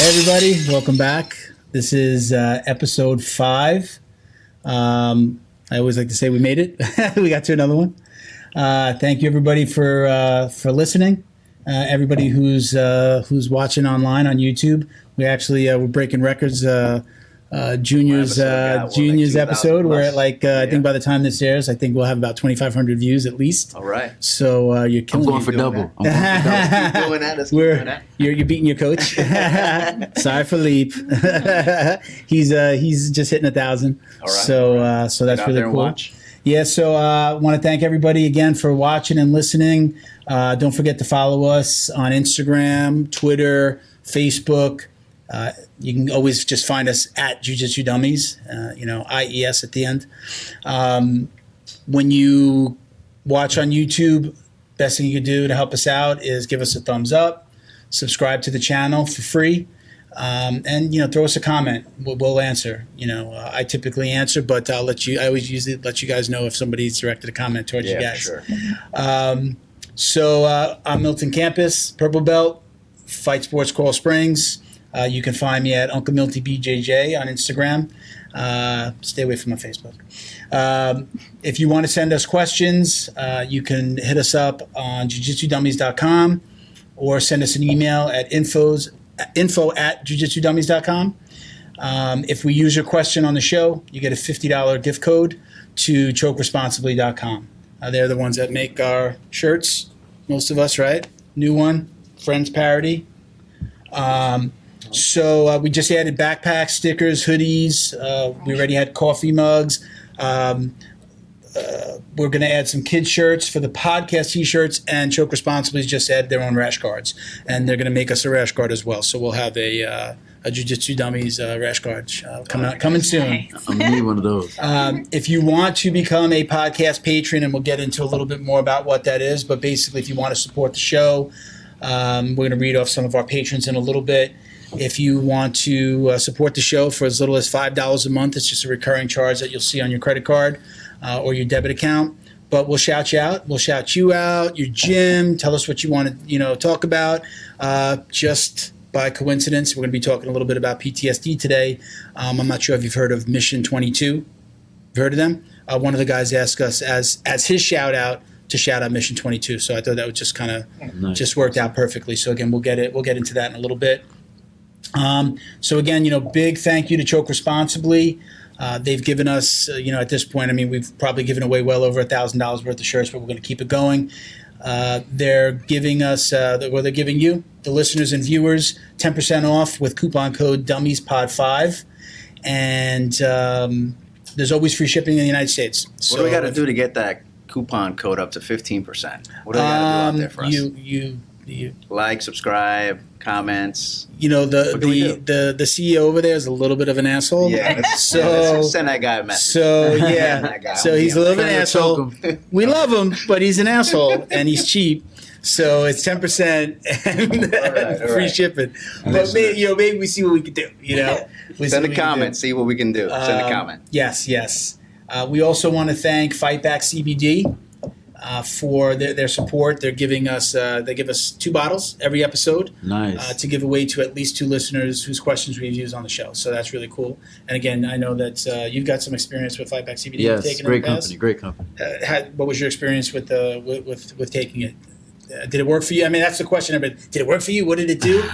everybody, welcome back. This is episode 5. I always like to say we made it. We got to another one. Thank you everybody for listening. Everybody who's watching online on YouTube. We actually we're breaking records. Junior's episode. We're at I think by the time this airs, I think we'll have about 2,500 views at least. All right. So you're killing. I'm going for double. You're beating your coach. Sorry for Leap. He's just hitting 1,000. All right. So that's really cool. Watch. Yeah, so I want to thank everybody again for watching and listening. Don't forget to follow us on Instagram, Twitter, Facebook. You can always just find us at Jiu-Jitsu Dummies, IES at the end. When you watch on YouTube, best thing you can do to help us out is give us a thumbs up, subscribe to the channel for free, and throw us a comment. We'll answer. I typically answer, but I always usually let you guys know if somebody's directed a comment towards you guys. Sure. So I'm Milton Campus, Purple Belt, Fight Sports Coral Springs. You can find me at Uncle Milty BJJ on Instagram. Stay away from my Facebook. If you want to send us questions, you can hit us up on jiu-jitsudummies.com or send us an email at info@jiu-jitsudummies.com. If we use your question on the show, you get a $50 gift code to chokeresponsibly.com. They're the ones that make our shirts, most of us, right? New one, Friends Parody. So we just added backpacks, stickers, hoodies. We already had coffee mugs. We're going to add some kids shirts for the podcast t-shirts, and Choke Responsibly just added their own rash guards, and they're going to make us a rash guard as well. So we'll have a Jiu-Jitsu Dummies rash guard coming soon. I'm going to need one of those. If you want to become a podcast patron, and we'll get into a little bit more about what that is, but basically if you want to support the show, we're going to read off some of our patrons in a little bit. If you want to support the show for as little as $5 a month, it's just a recurring charge that you'll see on your credit card or your debit account. But we'll shout you out. We'll shout you out, your gym. Tell us what you want to talk about. Just by coincidence, we're going to be talking a little bit about PTSD today. I'm not sure if you've heard of Mission 22. You've heard of them? One of the guys asked us as his shout out to shout out Mission 22. So I thought that would just kind of just worked out perfectly. So again, we'll get into that in a little bit. So again, big thank you to Choke Responsibly. They've given us, at this point, we've probably given away well over $1,000 worth of shirts, but we're going to keep it going. They're giving us, they're giving you, the listeners and viewers, 10% off with coupon code DummiesPod5. And there's always free shipping in the United States. What do we got to do to get that coupon code up to 15%? What do we got to do out there for us? You like, subscribe, comments. The CEO over there is a little bit of an asshole. Yeah. So send that guy a message. So yeah. So he's a little bit of an asshole. We love him, but he's an asshole and he's cheap. So it's 10% and free shipping. But maybe we see what we can do. Send a comment. See what we can do. Send a comment. Yes. We also want to thank Fight Back CBD. For their support. They give us 2 bottles every episode. Nice. To give away to at least 2 listeners whose questions we've used on the show. So that's really cool. And again, I know that you've got some experience with Fight Back CBD. Yes, great company. What was your experience with taking it? Did it work for you? That's the question. But did it work for you? What did it do?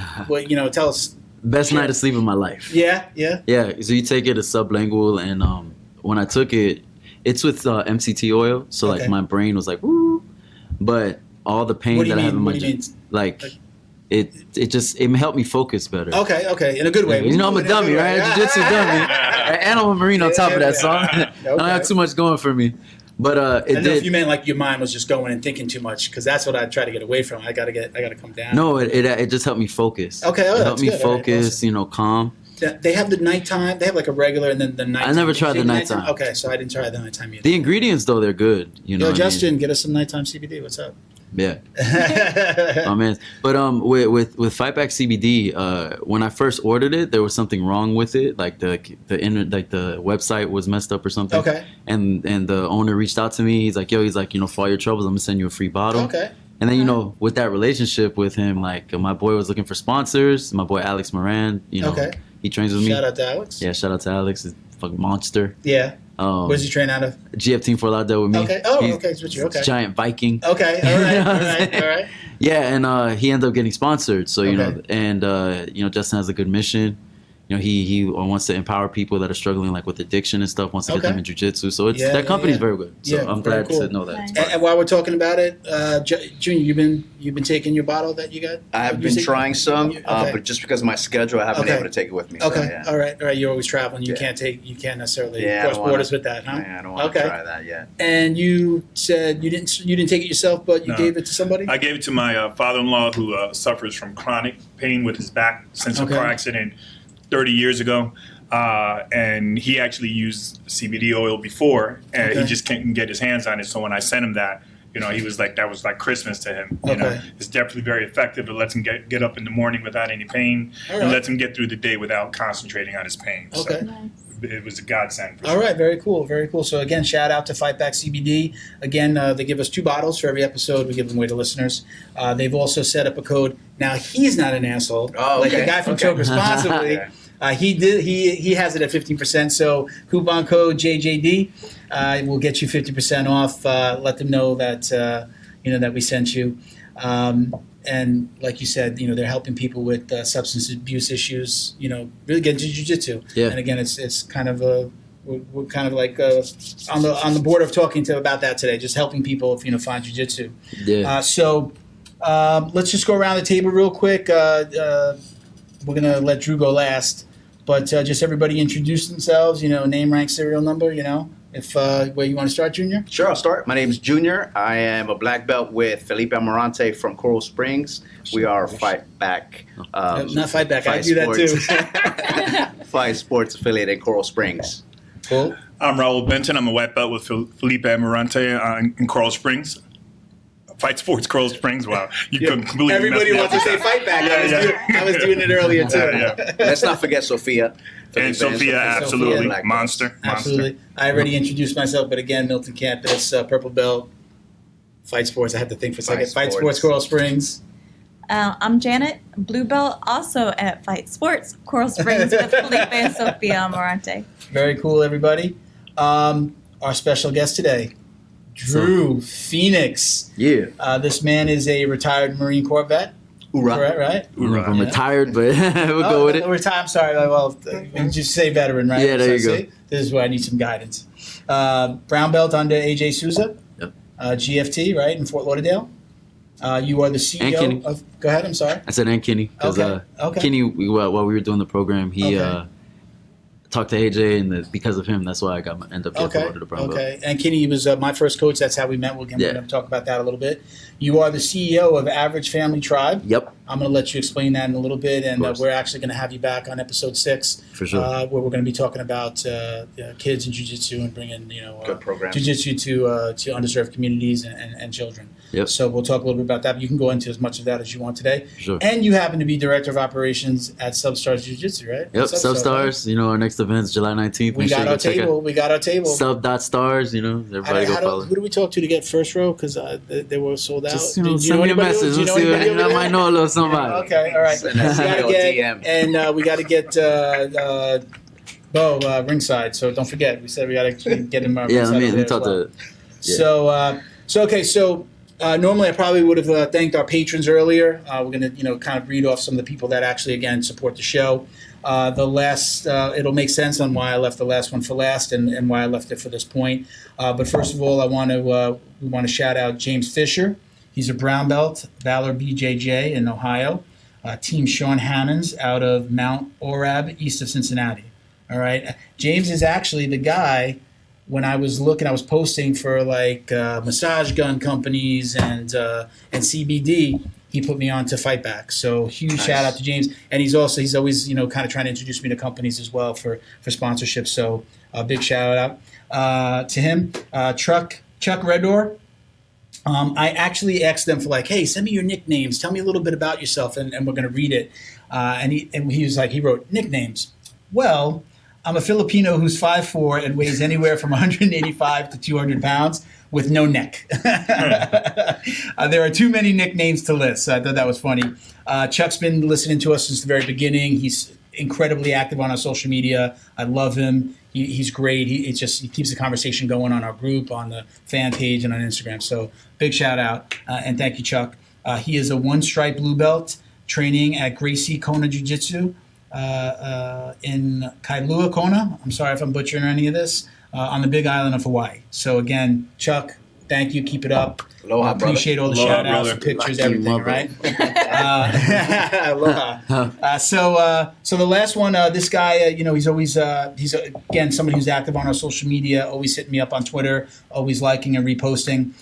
Tell us. Best night of sleep of my life. Yeah. So you take it as sublingual, and when I took it, it's with MCT oil, so like my brain was like woo, but all the pain that I have in my it helped me focus better. Okay, in a good way. I'm a dummy, right? Jiu-Jitsu dummy, and I'm a Marine on top of that, so I don't have too much going for me. But I don't know if you meant like your mind was just going and thinking too much, because that's what I try to get away from. I gotta come down. No, it just helped me focus. Okay, it helped me focus. Right, awesome. Calm. They have the nighttime. They have like a regular and then the nighttime. I never tried the nighttime. Okay, so I didn't try the nighttime either. The ingredients, though, they're good. Justin, get us some nighttime CBD. What's up? Yeah. Oh man. But with Fight Back CBD, when I first ordered it, there was something wrong with it. Like the website was messed up or something. Okay. And the owner reached out to me. He's like, for all your troubles, I'm gonna send you a free bottle. Okay. And then, you know, with that relationship with him, like my boy was looking for sponsors. My boy Alex Moran, you know, he trains with me. Shout out to Alex. Yeah, shout out to Alex. He's a fucking monster. Yeah. Where's he train out of? GFTeam for Lauderdale with me. Okay. Oh, okay. It's with you. Okay. Giant Viking. Okay. All right. Yeah, and he ended up getting sponsored. So, you know, and, you know, Justin has a good mission. You know, he wants to empower people that are struggling like with addiction and stuff. Wants to get them in jiu-jitsu. So it's that company's very good. So I'm glad to know that. Nice. And while we're talking about it, Junior, you've been taking your bottle that you got. I've been trying some, but just because of my schedule, I haven't been able to take it with me. Okay. So, yeah. All right. You're always traveling. You can't necessarily cross borders with that, huh? Yeah, I don't want to try that yet. And you said you didn't take it yourself, but you gave it to somebody. I gave it to my father-in-law who suffers from chronic pain with his back since a car accident 30 years ago, and he actually used CBD oil before, and he just couldn't get his hands on it. So when I sent him that, you know, he was like, that was like Christmas to him. You know, it's definitely very effective. It lets him get up in the morning without any pain, and lets him get through the day without concentrating on his pain. Okay. So it was a godsend. For All right, very cool. So again, shout out to Fight Back CBD. Again, they give us 2 bottles for every episode. We give them away to listeners. They've also set up a code. Now he's not an asshole, like the guy from Choke Responsibly. He has it at 15%. So coupon code JJD will get you 50% off. Let them know that that we sent you. And like you said, you know, they're helping people with substance abuse issues. You know, really get into jiu-jitsu. Yeah. And again, it's kind of we're kind of like on the board of talking about that today, just helping people find jiu-jitsu. Yeah. So let's just go around the table real quick. We're gonna let Drew go last. But just everybody introduce themselves, name, rank, serial number, If where you want to start, Junior? Sure, I'll start. My name is Junior. I am a black belt with Felipe Amarante from Coral Springs. We are Fight Back. Not Fight Back. I do that too. Fight Sports affiliate in Coral Springs. Cool. I'm Raul Benton. I'm a white belt with Felipe Amarante in Coral Springs. Fight Sports Coral Springs. Wow, completely. Everybody wants to say Fight Back. I was doing it earlier too. Let's not forget Sophia. And Sophia, absolutely. Monster. Absolutely. I already introduced myself, but again, Milton Campus, purple belt, Fight Sports. I had to think for a second. Fight Sports Coral Springs. I'm Janet, blue belt, also at Fight Sports Coral Springs with Felipe and Sophia Amarante. Very cool, everybody. Our special guest today, Drew Phoenix. Yeah. This man is a retired Marine Corps vet. Hoorah. Right? I'm retired, but we'll go with it. Retired. I'm sorry. Well, just say veteran, right? Yeah, there you go. This is where I need some guidance. Brown belt under Aj Sousa. Yep. GFT, right, in Fort Lauderdale. You are the CEO of. Go ahead. I'm sorry. I said and Kenny because Kenny, while we were doing the program, he talked to AJ, and because of him, that's why I ended up getting promoted to brown belt. Okay, and Kenny was my first coach. That's how we met. We're going to talk about that a little bit. You are the CEO of Average Family Tribe. Yep. I'm going to let you explain that in a little bit, and we're actually going to have you back on episode 6. For sure. Where we're going to be talking about kids in jiu-jitsu and bringing good programs. Jiu-jitsu to underserved communities and children. Yep. So we'll talk a little bit about that. But you can go into as much of that as you want today. Sure. And you happen to be director of operations at SubStars Jiu-Jitsu, right? Yep. SubStars. Our next event's July 19th. We got our table. Sub.stars. Everybody go follow. Who do we talk to get first row? Because they were sold out. Just send me a message. We'll see. I might know a little somebody. Okay. All right. We got to get Bo ringside. So don't forget. We said we got to get him. Yeah. Let me talk to. Yeah. So normally I probably would have thanked our patrons earlier. We're going to kind of read off some of the people that actually again support the show. The last it'll make sense on why I left the last one for last and why I left it for this point. But first of all, we want to shout out James Fisher. He's a brown belt, Valor BJJ in Ohio. Team Sean Hammonds out of Mount Orab, east of Cincinnati. All right. James is actually the guy. When I was looking, I was posting for massage gun companies and CBD. He put me on to Fight Back. So huge shout out to James. And he's always kind of trying to introduce me to companies as well for sponsorship. So a big shout out to him. Chuck Redor. I actually asked them for hey, send me your nicknames. Tell me a little bit about yourself, and we're going to read it. And he was he wrote nicknames. Well, I'm a Filipino who's 5'4" and weighs anywhere from 185 to 200 pounds. with no neck. There are too many nicknames to list. So I thought that was funny. Chuck's been listening to us since the very beginning. He's incredibly active on our social media. I love him. He's great. He keeps the conversation going on our group, on the fan page, and on Instagram. So big shout out and thank you, Chuck. He is a 1-stripe blue belt training at Gracie Kona Jiu-Jitsu in Kailua Kona. I'm sorry if I'm butchering any of this. On the Big Island of Hawaii. So again, Chuck, thank you. Keep it up. Aloha, appreciate all the Aloha, shout outs, brother. pictures, Lucky everything, mother. right? Aloha. So the last one, this guy, he's always he's again somebody who's active on our social media, always hitting me up on Twitter, always liking and reposting.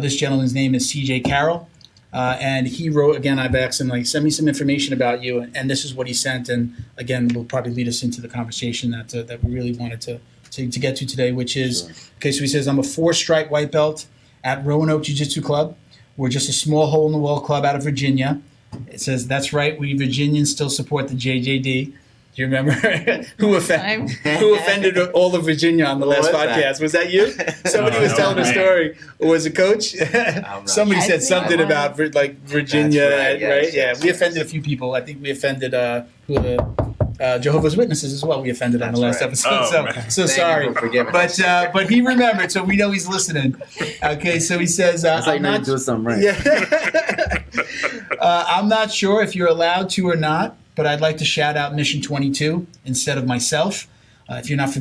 This gentleman's name is CJ Carroll. And he wrote, again, I've asked him, like, send me some information about you. And this is what he sent. And again, will probably lead us into the conversation that we really wanted to get to today, which is, okay, so he says, I'm a 4-stripe white belt at Roanoke Jiu-Jitsu Club. We're just a small hole-in-the-wall club out of Virginia. It says, that's right, we Virginians still support the JJD. Do you remember who offended all of Virginia on the last podcast? Was that you? Somebody was telling a story. Or was it Coach? Somebody said something about like Virginia, right? Yes, Yeah, yes, we yes. offended a few people. I think we offended Jehovah's Witnesses as well. We offended on the last That's episode. right. Oh, man. So Thank sorry, you for forgiving us. but he remembered, so we know he's listening. Okay, so he says, That's like I'm not not doing something right. Yeah. I'm not sure if you're allowed to or not, but I'd like to shout out Mission 22 instead of myself. If you're not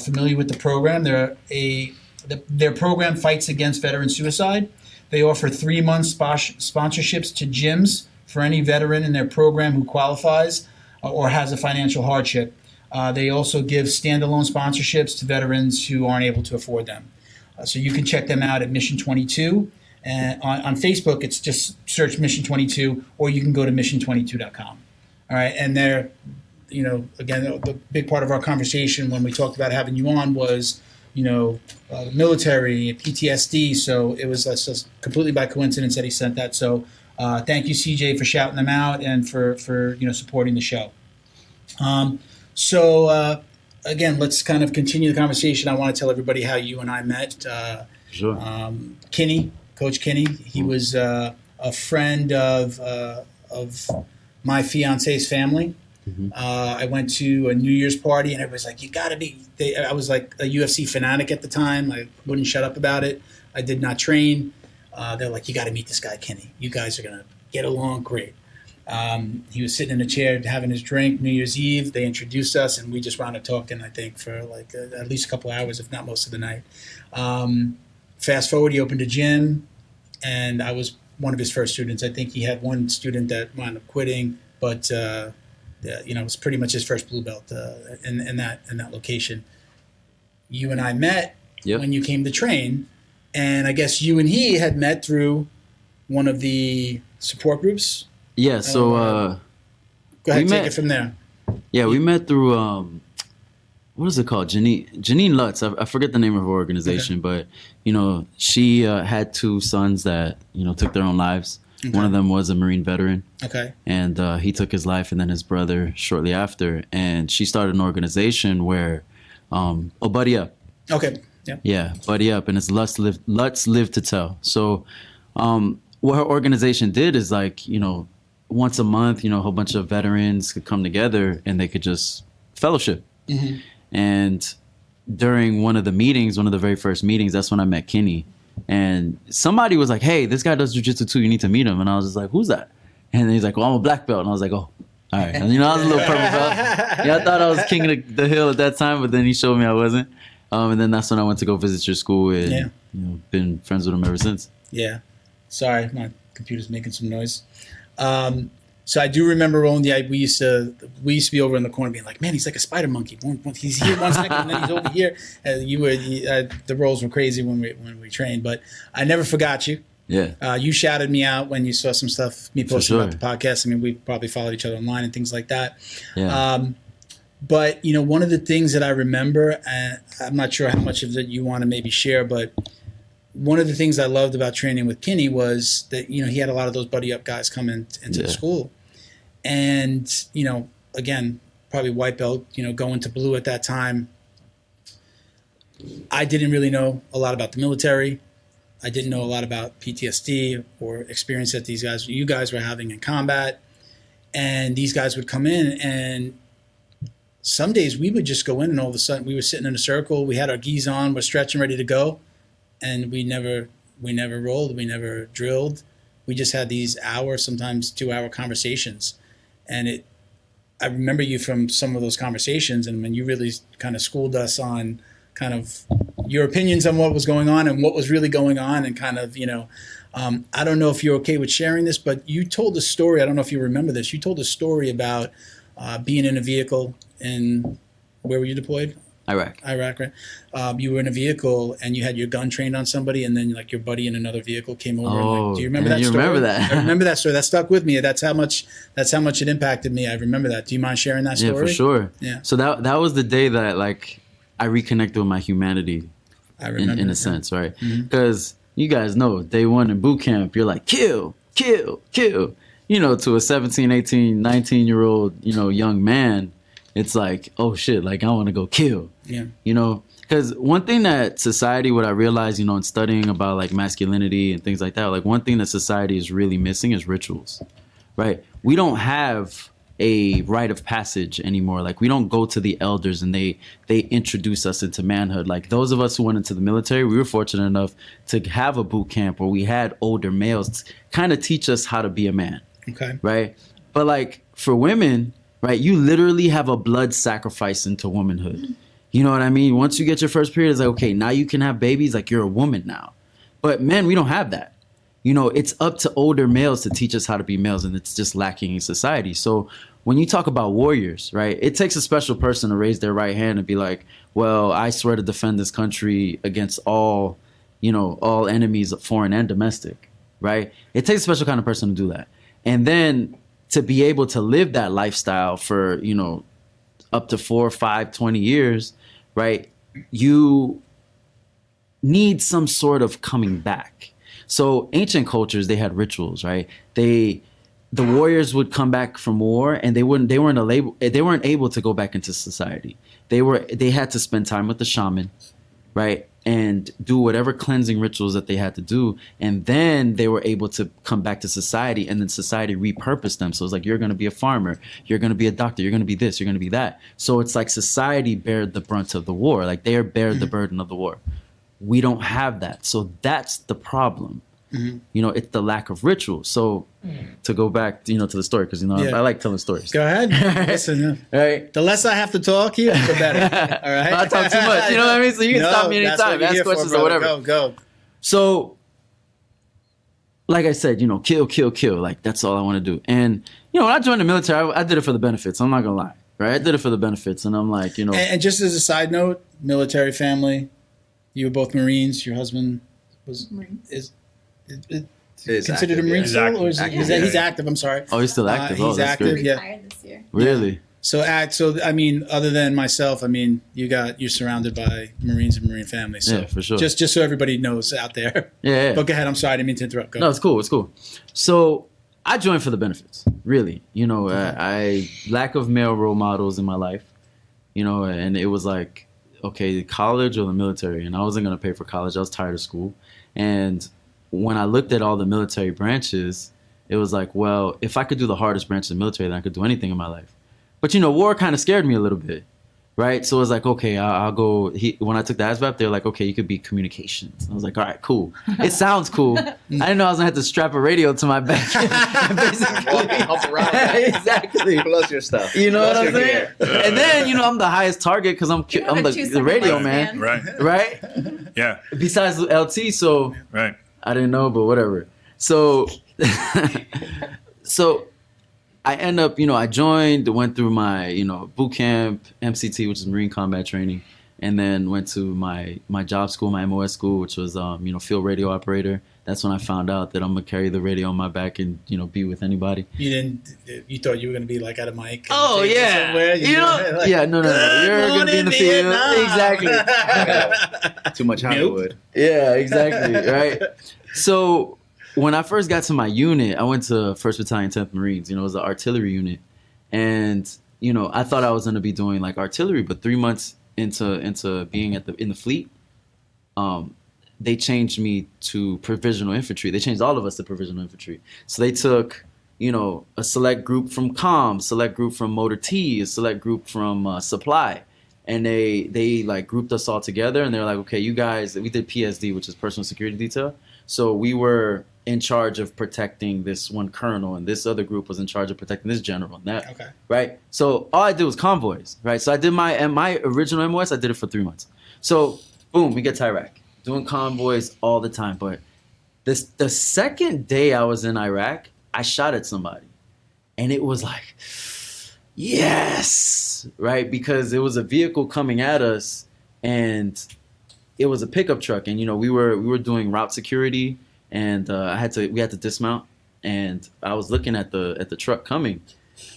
familiar with the program, their program fights against veteran suicide. They offer 3-month sponsorships to gyms for any veteran in their program who qualifies or has a financial hardship. They also give standalone sponsorships to veterans who aren't able to afford them. So you can check them out at Mission 22. And on Facebook, it's just search Mission 22, or you can go to mission22.com. All right, and they're, again, the big part of our conversation when we talked about having you on was, the military, PTSD. So it was just completely by coincidence that he sent that. So thank you, CJ, for shouting them out and for supporting the show. Again, let's kind of continue the conversation. I want to tell everybody how you and I met. Sure. Kinney, Coach Kinney, he was a friend of my fiance's family. Mm-hmm. I went to a New Year's party and everybody's like, you got to be. I was like a UFC fanatic at the time. I wouldn't shut up about it. I did not train. They're like, you got to meet this guy, Kinney. You guys are going to get along great. He was sitting in a chair having his drink New Year's Eve. They introduced us and we just wound up talking, I think, for like at least a couple hours, if not most of the night. Fast forward, he opened a gym and I was one of his first students. I think he had one student that wound up quitting, but it was pretty much his first blue belt in that location. You and I met when you came to train, and I guess you and he had met through one of the support groups. Yeah. So go ahead, take it from there. Yeah, we met through what is it called? Janine Lutz. I forget the name of her organization, but she had 2 sons that took their own lives. Okay. One of them was a Marine veteran. Okay. And he took his life, and then his brother shortly after. And she started an organization where, Buddy Up. Okay. Yeah. Yeah, Buddy Up, and it's Let's Live to Tell. So, what her organization did is once a month, a whole bunch of veterans could come together and they could just fellowship. Mm-hmm. And during one of the very first meetings, that's when I met Kinney. And somebody was like, hey, this guy does jiu-jitsu too. You need to meet him. And I was just like, who's that? And he's like, well, I'm a black belt. And I was like, oh, all right. And, I was a little purple belt. Yeah, I thought I was king of the hill at that time, but then he showed me I wasn't. And then that's when I went to go visit your school and been friends with him ever since. Yeah. Sorry, my computer's making some noise. So I do remember only we used to be over in the corner being like, man, he's like a spider monkey. He's here 1 second, and then he's over here. The roles were crazy when we trained, but I never forgot you. Yeah. You shouted me out when you saw some stuff me posting about the podcast. I mean, we probably followed each other online and things like that. Yeah. But one of the things that I remember, and I'm not sure how much of it you want to maybe share, but one of the things I loved about training with Kinney was that he had a lot of those buddy up guys come into the school. And, again, probably white belt, going to blue at that time. I didn't really know a lot about the military. I didn't know a lot about PTSD or experience that you guys were having in combat. And these guys would come in, and some days we would just go in, and all of a sudden we were sitting in a circle. We had our gis on, we're stretching, ready to go, and we never rolled, we never drilled. We just had these hour, sometimes 2-hour conversations, and I remember you from some of those conversations, and when you really kind of schooled us on kind of your opinions on what was going on and what was really going on, and kind of, I don't know if you're okay with sharing this, but you told a story. I don't know if you remember this. You told a story about being in a vehicle in, where were you deployed? Iraq, right? You were in a vehicle and you had your gun trained on somebody, and then like your buddy in another vehicle came over. Oh, do you remember that story? Remember that? I remember that story. That stuck with me. That's how much it impacted me. I remember that. Do you mind sharing that story? Yeah, for sure. Yeah. So that was the day that like I reconnected with my humanity. I remember in a sense, right? Because you guys know, day one in boot camp, you're like, kill, kill, kill. To a 17, 18, 19-year-old, young man, it's like, oh shit, like I want to go kill. Yeah. Because one thing that society, what I realized, in studying about like masculinity and things like that, like one thing that society is really missing is rituals, right? We don't have a rite of passage anymore. Like we don't go to the elders and they introduce us into manhood. Like those of us who went into the military, we were fortunate enough to have a boot camp where we had older males kind of teach us how to be a man. Okay. Right. But like for women, right, you literally have a blood sacrifice into womanhood. You know what I mean? Once you get your first period, it's like, okay, now you can have babies. Like you're a woman now. But men, we don't have that. It's up to older males to teach us how to be males, and it's just lacking in society. So when you talk about warriors, right, it takes a special person to raise their right hand and be like, well, I swear to defend this country against all enemies, foreign and domestic, right? It takes a special kind of person to do that. And then to be able to live that lifestyle for, up to 4, 5, 20 years, right? You need some sort of coming back. So ancient cultures, they had rituals, right? The warriors would come back from war, and they weren't able to go back into society. They had to spend time with the shaman, right? And do whatever cleansing rituals that they had to do. And then they were able to come back to society, and then society repurposed them. So it's like, you're going to be a farmer, you're going to be a doctor, you're going to be this, you're going to be that. So it's like society bared the brunt of the war. Like they bared the burden of the war. We don't have that. So that's the problem. It's the lack of ritual. So to go back, to the story, because, I like telling stories. Go ahead. Listen, right. The less I have to talk here, the better. All right. I talk too much. You know what I mean? So you can stop me anytime, ask questions or whatever. Go. So, like I said, kill. Like, that's all I want to do. And, when I joined the military, I did it for the benefits. I'm not going to lie. Right? I did it for the benefits. And I'm like, And just as a side note, military family, you were both Marines. Your husband was Marines. Is considered active, a Marine still, or he's active? I'm sorry. Oh, he's still active. He's active. Great. Yeah. Retired this year. Really? So I mean, other than myself, I mean, you're surrounded by Marines and Marine families. So yeah, for sure. Just so everybody knows out there. Yeah. But go ahead. I'm sorry, I didn't mean to interrupt. Go. No, it's cool. So I joined for the benefits. Really, I lack of male role models in my life. And it was like, okay, college or the military, and I wasn't gonna pay for college. I was tired of school, and when I looked at all the military branches, it was like, well, if I could do the hardest branch of the military, then I could do anything in my life. But, war kind of scared me a little bit, right? So it was like, okay, I'll go. When I took the ASVAB, they were like, okay, you could be communications. I was like, all right, cool. It sounds cool. I didn't know I was going to have to strap a radio to my back. Basically. Help around. Exactly. Plus your stuff. You know what I'm saying? And then, I'm the highest target because I'm the radio man. Right? Yeah. Besides the LT, so... Right. I didn't know, but whatever. So, I end up, I joined, went through my, boot camp, MCT, which is Marine Combat Training, and then went to my job school, my MOS school, which was, field radio operator. That's when I found out that I'm gonna carry the radio on my back and, be with anybody. You thought you were gonna be like at a mic? Oh yeah, no. You're gonna be in the field. Exactly. Too much Hollywood. Yeah, exactly. Right. So when I first got to my unit, I went to 1st Battalion, 10th Marines. It was an artillery unit, and I thought I was gonna be doing like artillery, but 3 months into being in the fleet, they changed me to provisional infantry. They changed all of us to provisional infantry. So they took, you know, a select group from comm, select group from motor T, a select group from supply. And they like grouped us all together, and they're like, okay, you guys, we did PSD, which is personal security detail. So we were in charge of protecting this one colonel, and this other group was in charge of protecting this general. And that, okay. Right? So all I did was convoys, right? So I did my original MOS, I did it for 3 months. So boom, we get to Iraq, doing convoys all the time. But the second day I was in Iraq, I shot at somebody, and it was like, yes, right? Because it was a vehicle coming at us, and it was a pickup truck, and you know we were doing route security, and we had to dismount, and I was looking at the truck coming,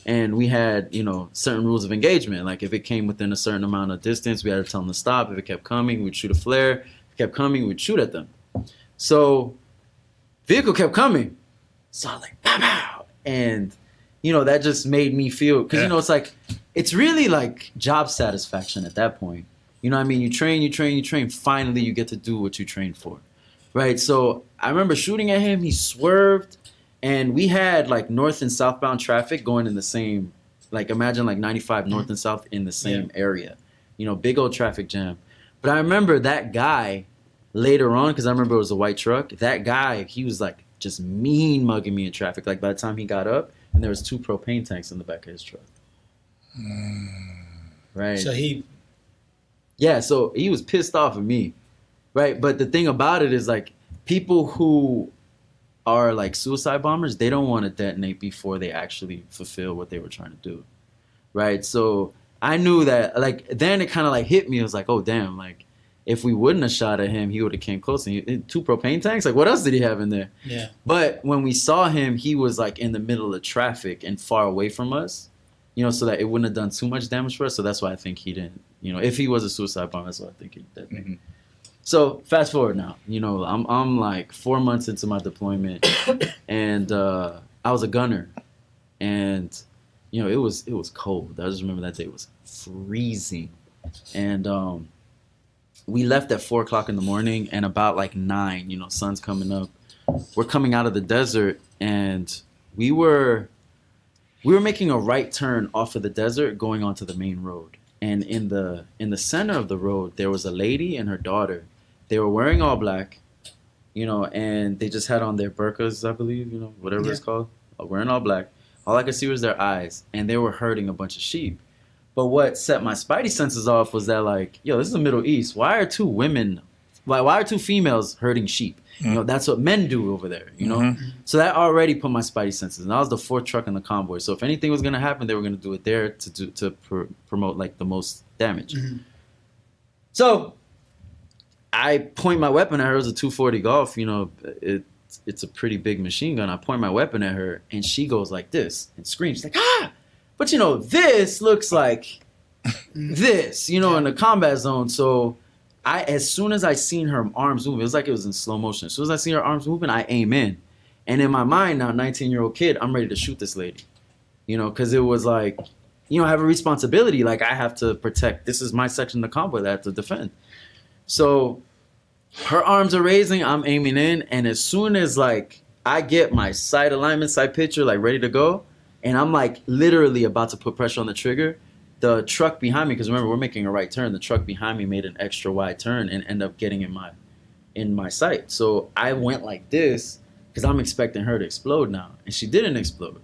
and we had, you know, certain rules of engagement. Like if it came within a certain amount of distance, we had to tell them to stop. If it kept coming, we'd shoot a flare. If it kept coming, we'd shoot at them. So vehicle kept coming, so I was like, pow, pow, and you know that just made me feel, because you know it's like, it's really like job satisfaction at that point. You know what I mean? You train. Finally, you get to do what you trained for, right? So I remember shooting at him. He swerved, and we had like north and southbound traffic going in the same, like imagine like 95 north and south in the same area. You know, big old traffic jam. But I remember that guy later on, because I remember it was a white truck. That guy, he was like just mean mugging me in traffic. Like by the time he got up, and there was 2 propane tanks in the back of his truck. Right. So so he was pissed off at me, right? But the thing about it is, like, people who are like suicide bombers, they don't want to detonate before they actually fulfill what they were trying to do, right? So I knew that, like, then it kind of like hit me. It was like, oh damn, like if we wouldn't have shot at him, he would have came close. And 2 propane tanks, like what else did he have in there? Yeah. But when we saw him, he was like in the middle of traffic and far away from us, you know, so that it wouldn't have done too much damage for us. So that's why I think he didn't, you know, if he was a suicide bomber, that's why I think he did. Mm-hmm. So fast forward now, you know, I'm like 4 months into my deployment, and I was a gunner, and you know it was cold. I just remember that day was freezing, and we left at 4:00 in the morning, and about like 9, you know, sun's coming up. We're coming out of the desert, and we were making a right turn off of the desert going onto the main road. And in the center of the road, there was a lady and her daughter. They were wearing all black, you know, and they just had on their burqas, I believe, you know, whatever it's called, wearing all black. All I could see was their eyes, and they were herding a bunch of sheep. But what set my spidey senses off was that, like, yo, this is the Middle East. Why are 2 females herding sheep? Mm-hmm. You know, that's what men do over there, you know? Mm-hmm. So that already put my spidey senses. And that was the 4th truck in the convoy. So if anything was going to happen, they were going to do it there to promote, like, the most damage. Mm-hmm. So I point my weapon at her. It was a 240 Golf. You know, it's a pretty big machine gun. I point my weapon at her, and she goes like this and screams. She's like, ah! But, you know, this looks like this, you know, in the combat zone. So as soon as I seen her arms moving, it was like it was in slow motion. As soon as I seen her arms moving, I aim in. And in my mind now, 19-year-old kid, I'm ready to shoot this lady, you know, because it was like, you know, I have a responsibility. Like, I have to protect. This is my section of the convoy that I have to defend. So her arms are raising, I'm aiming in. And as soon as, like, I get my sight alignment, sight picture, like, ready to go, and I'm like literally about to put pressure on the trigger, the truck behind me, because remember, we're making a right turn, the truck behind me made an extra wide turn and ended up getting in my sight. So I went like this because I'm expecting her to explode now, and she didn't explode.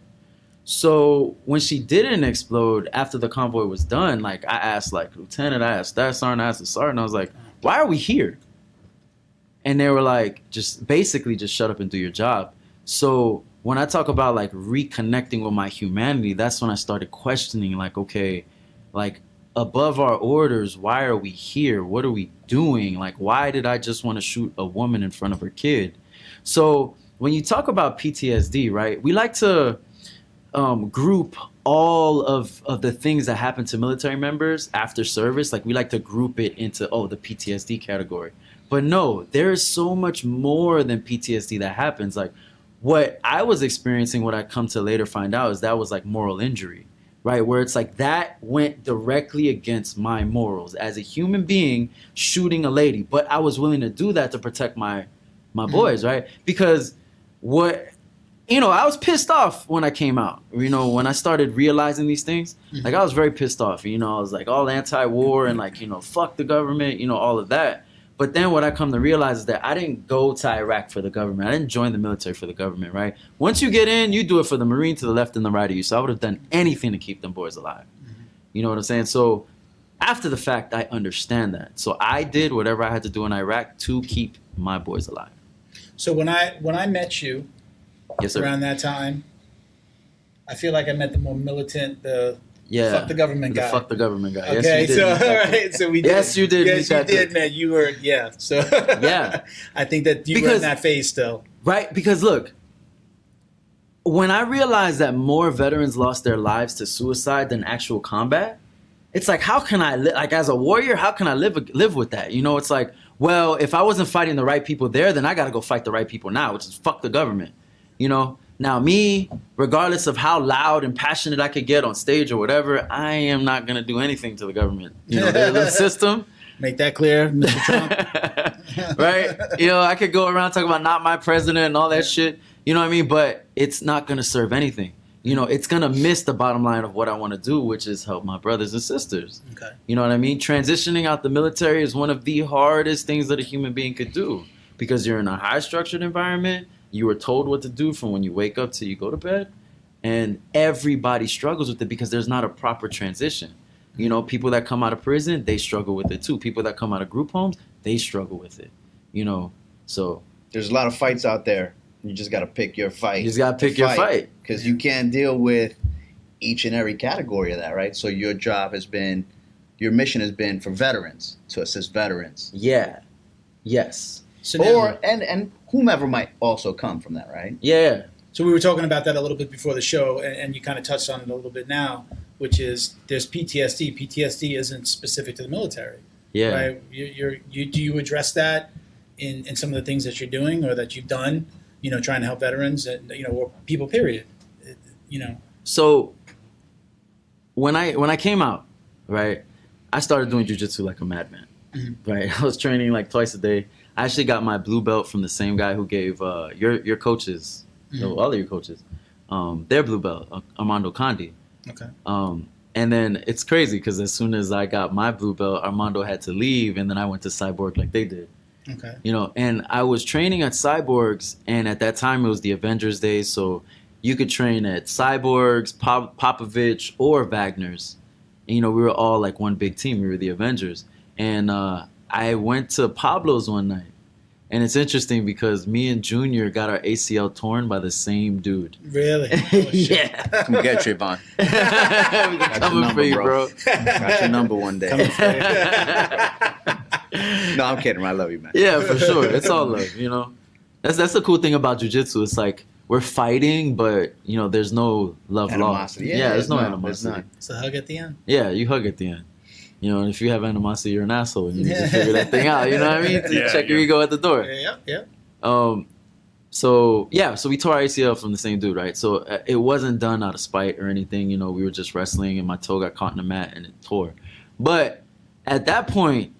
So when she didn't explode, after the convoy was done, like, I asked, like, Lieutenant, I asked Staff Sergeant, I asked the Sergeant, I was like, why are we here? And they were like, just shut up and do your job. So when I talk about, like, reconnecting with my humanity, that's when I started questioning, like, okay, like, above our orders, why are we here? What are we doing? Like, why did I just want to shoot a woman in front of her kid? So when you talk about PTSD, right, we like to group all of the things that happen to military members after service. Like, we like to group it into, the PTSD category. But no, there is so much more than PTSD that happens. Like, what I was experiencing, what I come to later find out, is that was like moral injury, right? Where it's like that went directly against my morals as a human being shooting a lady. But I was willing to do that to protect my boys, right? Because I was pissed off when I came out. When I started realizing these things, like I was very pissed off. I was like all anti-war and like, fuck the government, all of that. But then what I come to realize is that I didn't go to Iraq for the government. I didn't join the military for the government, right? Once you get in, you do it for the Marine to the left and the right of you. So I would have done anything to keep them boys alive. You know what I'm saying? So after the fact, I understand that. So I did whatever I had to do in Iraq to keep my boys alive. So when I met you, yes, sir, around that time, I feel like I met the more militant, fuck the government guy. Fuck the government guy. Okay, yes, you did. so all right, so we did. Yes, you did. Yes, you did, man. You were, So yeah, I think that you were in that phase still, right? Because look, when I realized that more veterans lost their lives to suicide than actual combat, it's like, how can I like as a warrior? How can I live with that? It's like, well, if I wasn't fighting the right people there, then I got to go fight the right people now, which is fuck the government. Now me, regardless of how loud and passionate I could get on stage or whatever, I am not going to do anything to the government. The system. Make that clear, Mr. Trump. Right? I could go around talking about not my president and all that shit. You know what I mean? But it's not going to serve anything. It's going to miss the bottom line of what I want to do, which is help my brothers and sisters. Okay. You know what I mean? Transitioning out the military is one of the hardest things that a human being could do because you're in a high-structured environment. You are told what to do from when you wake up till you go to bed. And everybody struggles with it because there's not a proper transition. People that come out of prison, they struggle with it too. People that come out of group homes, they struggle with it. So there's a lot of fights out there. You just got to pick your fight. You just got to pick your fight. Because you can't deal with each and every category of that, right? So your mission has been for veterans, to assist veterans. Yeah. Yes. So and whomever might also come from that, right? Yeah. So we were talking about that a little bit before the show, and you kind of touched on it a little bit now, which is there's PTSD. PTSD isn't specific to the military. Yeah. Right? Do you address that in some of the things that you're doing or that you've done, trying to help veterans and, or people, period, So when I came out, right, I started doing jiu-jitsu like a madman, right? I was training like twice a day. I actually got my blue belt from the same guy who gave your coaches, all of your coaches, their blue belt, Armando Condi. Okay. And then it's crazy because as soon as I got my blue belt, Armando had to leave, and then I went to Cyborg like they did. Okay. And I was training at Cyborgs, and at that time it was the Avengers days, so you could train at Cyborgs, Popovich, or Wagner's. And, we were all like one big team. We were the Avengers. And I went to Pablo's one night. And it's interesting because me and Junior got our ACL torn by the same dude. Really? Yeah. Come get Trayvon. We're coming for you, bro. Got your number one day. No, I'm kidding. I love you, man. Yeah, for sure. It's all love, That's the cool thing about jiu-jitsu. It's like we're fighting, but, there's no love lost. Yeah, there's no animosity. It's a hug at the end. Yeah, you hug at the end. And if you have animosity, you're an asshole. And you need to figure that thing out. You know what I mean? Check your ego at the door. Yeah. So we tore our ACL from the same dude, right? So it wasn't done out of spite or anything. We were just wrestling, and my toe got caught in the mat, and it tore. But at that point,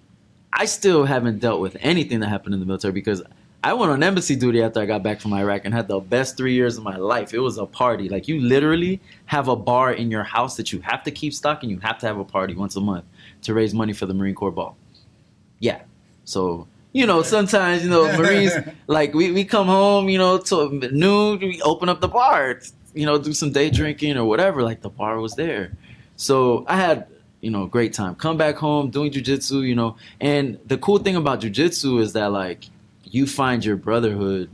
I still haven't dealt with anything that happened in the military because I went on embassy duty after I got back from Iraq and had the best 3 years of my life. It was a party. Like, you literally have a bar in your house that you have to keep stocking. You have to have a party once a month to raise money for the Marine Corps ball. Yeah. So, sometimes, Marines, like, we come home, to noon, we open up the bar, do some day drinking or whatever. Like, the bar was there. So I had, great time. Come back home, doing jiu-jitsu, and the cool thing about jiu-jitsu is that, like, you find your brotherhood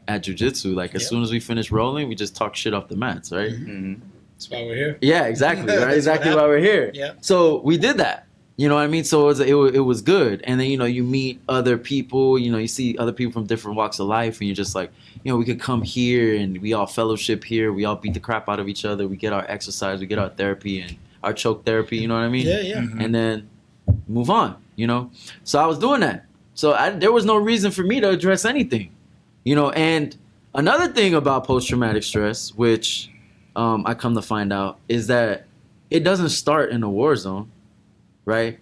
at jiu-jitsu. Like, as soon as we finish rolling, we just talk shit off the mats, right? Mm-hmm. That's why we're here. Yeah, exactly. Right? Exactly why we're here. Yeah. So we did that. You know what I mean? So it was good. And then, you meet other people, you see other people from different walks of life, and you're just like, we could come here and we all fellowship here. We all beat the crap out of each other. We get our exercise. We get our therapy and our choke therapy. You know what I mean? Yeah, yeah. Mm-hmm. And then move on, So I was doing that. So there was no reason for me to address anything, And another thing about post-traumatic stress, which I come to find out, is that it doesn't start in a war zone, right?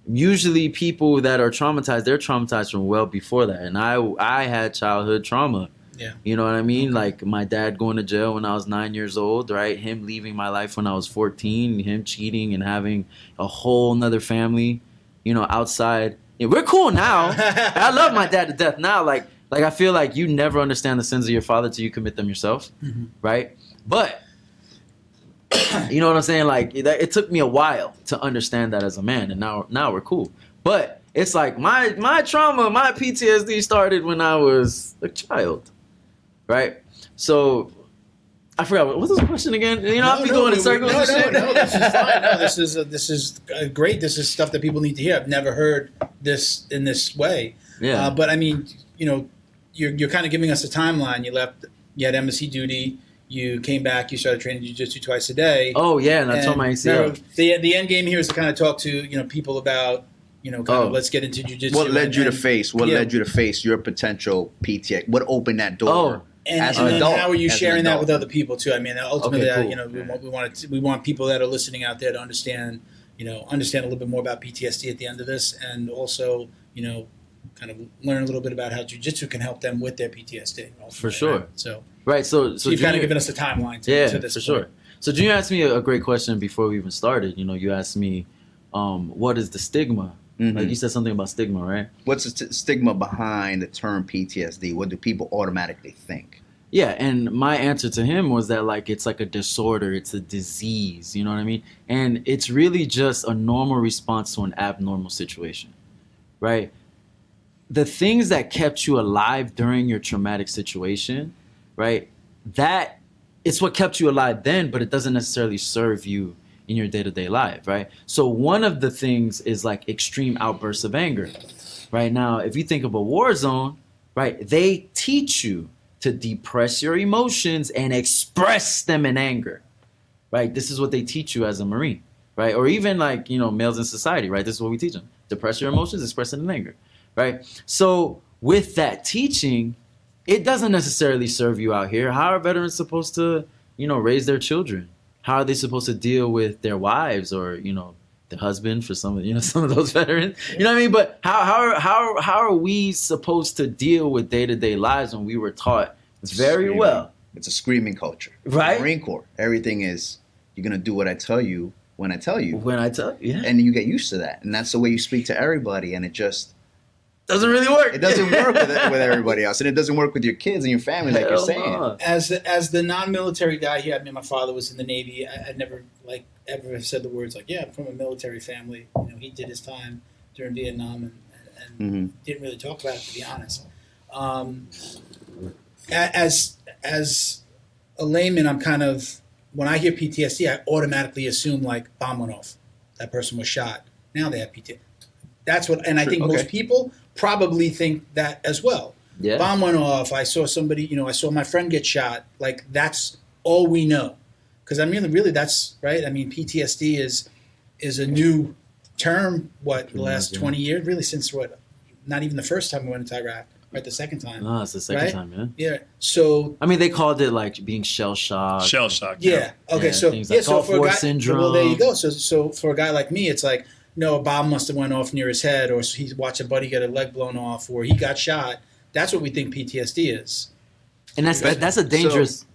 Usually people that are traumatized, they're traumatized from well before that. And I had childhood trauma. Yeah. You know what I mean? Like my dad going to jail when I was 9 years old, right? Him leaving my life when I was 14, him cheating and having a whole nother family, you know, outside. Yeah, we're cool now. I love my dad to death now. Like I feel like you never understand the sins of your father till you commit them yourself, right? But you know what I'm saying? Like it took me a while to understand that as a man, and now we're cool. But it's like my trauma, my PTSD started when I was a child, right? So I forgot what was the question again. You know, I'll be going in circles. No, this is fine. No, this is great. This is stuff that people need to hear. I've never heard this in this way. Yeah. But I mean, you know, you're kind of giving us a timeline. You had embassy duty. You came back. You started training jiu-jitsu twice a day. Oh yeah, and I told my ACL. The end game here is to kind of talk to people about let's get into jiu-jitsu. What led you to face your potential PTSD? What opened that door? Oh. And adult, how are you sharing that with other people too? I mean, ultimately, okay, cool. we want people that are listening out there to understand a little bit more about PTSD at the end of this, and also, kind of learn a little bit about how jiu-jitsu can help them with their PTSD. For sure. Right? So you've kind of Junior, given us a timeline to this. For sure. So Junior asked me a great question before we even started. You asked me, what is the stigma? Mm-hmm. Like you said something about stigma, right? What's the stigma behind the term PTSD? What do people automatically think? Yeah, and my answer to him was that it's like a disorder, it's a disease, you know what I mean? And it's really just a normal response to an abnormal situation, right? The things that kept you alive during your traumatic situation, right? That it's what kept you alive then, but it doesn't necessarily serve you in your day-to-day life, right? So one of the things is like extreme outbursts of anger. Right now, if you think of a war zone, right, they teach you to depress your emotions and express them in anger, right? This is what they teach you as a Marine, right? Or even males in society, right? This is what we teach them. Depress your emotions, express it in anger, right? So with that teaching, it doesn't necessarily serve you out here. How are veterans supposed to, raise their children? How are they supposed to deal with their wives or, the husband for some of those veterans? You know what I mean? But how are we supposed to deal with day-to-day lives when we were taught very well? It's a screaming culture. Right? Marine Corps. Everything is, you're going to do what I tell you when I tell you. When I tell you, yeah. And you get used to that. And that's the way you speak to everybody. And it just doesn't really work. It doesn't work with everybody else. And it doesn't work with your kids and your family like you're saying. As the non-military guy here, I mean, my father was in the Navy. I never ever have said the words I'm from a military family. He did his time during Vietnam and didn't really talk about it, to be honest. As a layman, I'm kind of, when I hear PTSD, I automatically assume bomb went off. That person was shot. Now they have PTSD. That's what, and I think most people probably think that as well. Yeah. Bomb went off. I saw somebody, I saw my friend get shot. That's all we know. Because I mean, really, that's right. I mean, PTSD is a new term. The last 20 years, really, since not even the first time we went into Iraq, right? The second time. No, it's the second time, man. Yeah. So I mean, they called it being shell shocked. Shell shock. Yeah. Okay. Yeah, so so for a guy, syndrome. Well, there you go. So for a guy like me, it's no, a bomb must have went off near his head, or he watched a buddy get a leg blown off, or he got shot. That's what we think PTSD is. And that's a dangerous.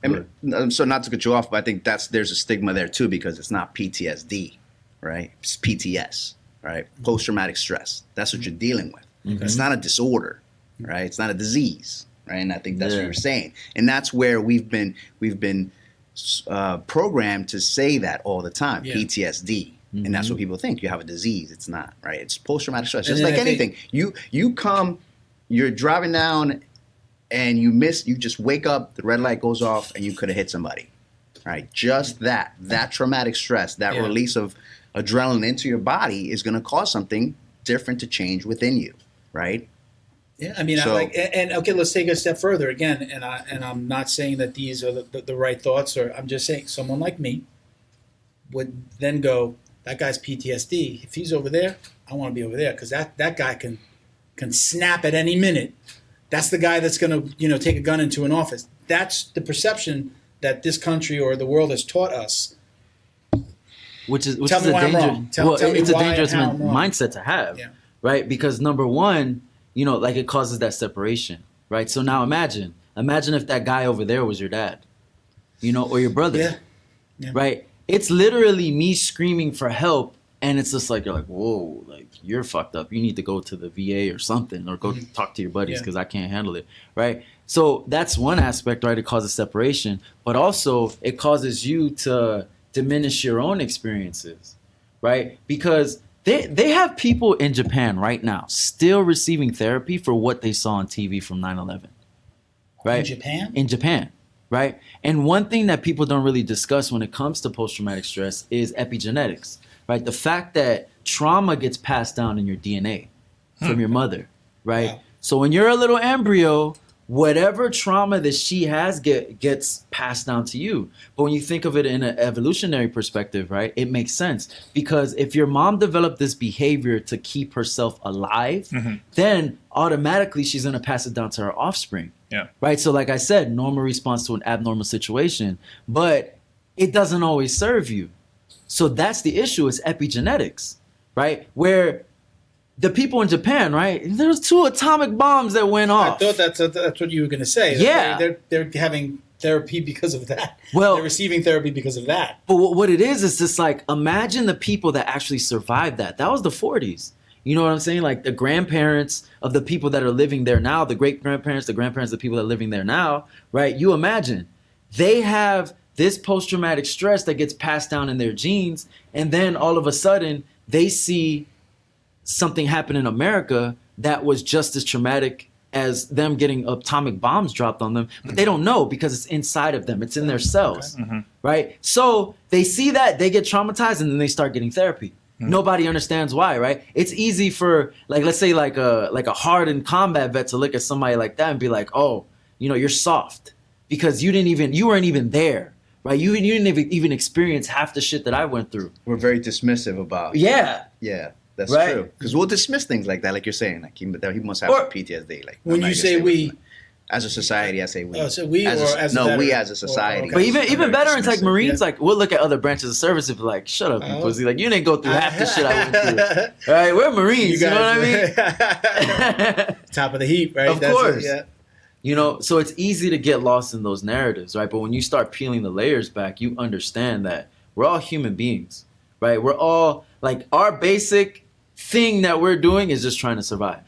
So not to cut you off, but I think there's a stigma there too, because it's not PTSD, right? It's PTS, right? Post-traumatic stress. That's what you're dealing with. Mm-hmm. It's not a disorder, right? It's not a disease, right? And I think that's what you're saying. And that's where we've been programmed to say that all the time, PTSD. Mm-hmm. And that's what people think. You have a disease. It's not, right? It's post-traumatic stress. Just like anything. You're driving down and you just wake up, the red light goes off, and you could have hit somebody, right? Just that traumatic stress, that release of adrenaline into your body is going to cause something different to change within you, right? Yeah, I mean, okay, let's take it a step further again, and I'm not saying that these are the right thoughts, or I'm just saying someone like me would then go, that guy's PTSD. If he's over there, I want to be over there, because that guy can snap at any minute. That's the guy that's going to take a gun into an office. That's the perception that this country or the world has taught us. which is Tell a me why I'm dangerous. wrong. Tell me it's a why dangerous and how I'm wrong. mindset to have, Yeah. right? Because number one, like it causes that separation, right? So now imagine if that guy over there was your dad, or your brother, right? It's literally me screaming for help, and it's just like you're like, whoa, like you're fucked up. You need to go to the VA or something, or go talk to your buddies because I can't handle it, right? So that's one aspect, right? It causes separation, but also it causes you to diminish your own experiences, right? Because they have people in Japan right now still receiving therapy for what they saw on TV from 9/11, right? In Japan, right? And one thing that people don't really discuss when it comes to post-traumatic stress is epigenetics, right? The fact that trauma gets passed down in your DNA from your mother, right? Wow. So when you're a little embryo, whatever trauma that she has gets passed down to you. But when you think of it in an evolutionary perspective, right, it makes sense. Because if your mom developed this behavior to keep herself alive, then automatically she's going to pass it down to her offspring. Yeah. Right? So like I said, normal response to an abnormal situation. But it doesn't always serve you. So that's the issue, is epigenetics, right? Where the people in Japan, right? There's 2 atomic bombs that went off. I thought that's what you were going to say. Yeah. They're having therapy because of that. Well, they're receiving therapy because of that. But what it is just like, imagine the people that actually survived that. That was the 40s. You know what I'm saying? Like the grandparents of the people that are living there now, the great-grandparents, the grandparents of the people that are living there now, right? You imagine. They have this post-traumatic stress that gets passed down in their genes, and then all of a sudden they see something happened in America that was just as traumatic as them getting atomic bombs dropped on them, but they don't know because it's inside of them. It's in their cells, right? So they see that, they get traumatized, and then they start getting therapy. Nobody understands why, right? It's easy for, like, let's say like a hardened combat vet to look at somebody like that and be like, oh, you're soft because you weren't even there, right? You didn't even experience half the shit that I went through. We're very dismissive about. Yeah. That's right? true. Because we'll dismiss things like that, like you're saying. Like he must have some PTSD. Like when you say we, as a society, I say we. Oh, so we as or as a no, we veteran? as a society. But even veterans like Marines, like we'll look at other branches of service and be like, shut up, you pussy. Like you didn't go through half the shit I went through. All right, we're Marines, you know what I mean? Top of the heap, right? Of course. So it's easy to get lost in those narratives, right? But when you start peeling the layers back, you understand that we're all human beings, right? We're all, like, our basic thing that we're doing is just trying to survive.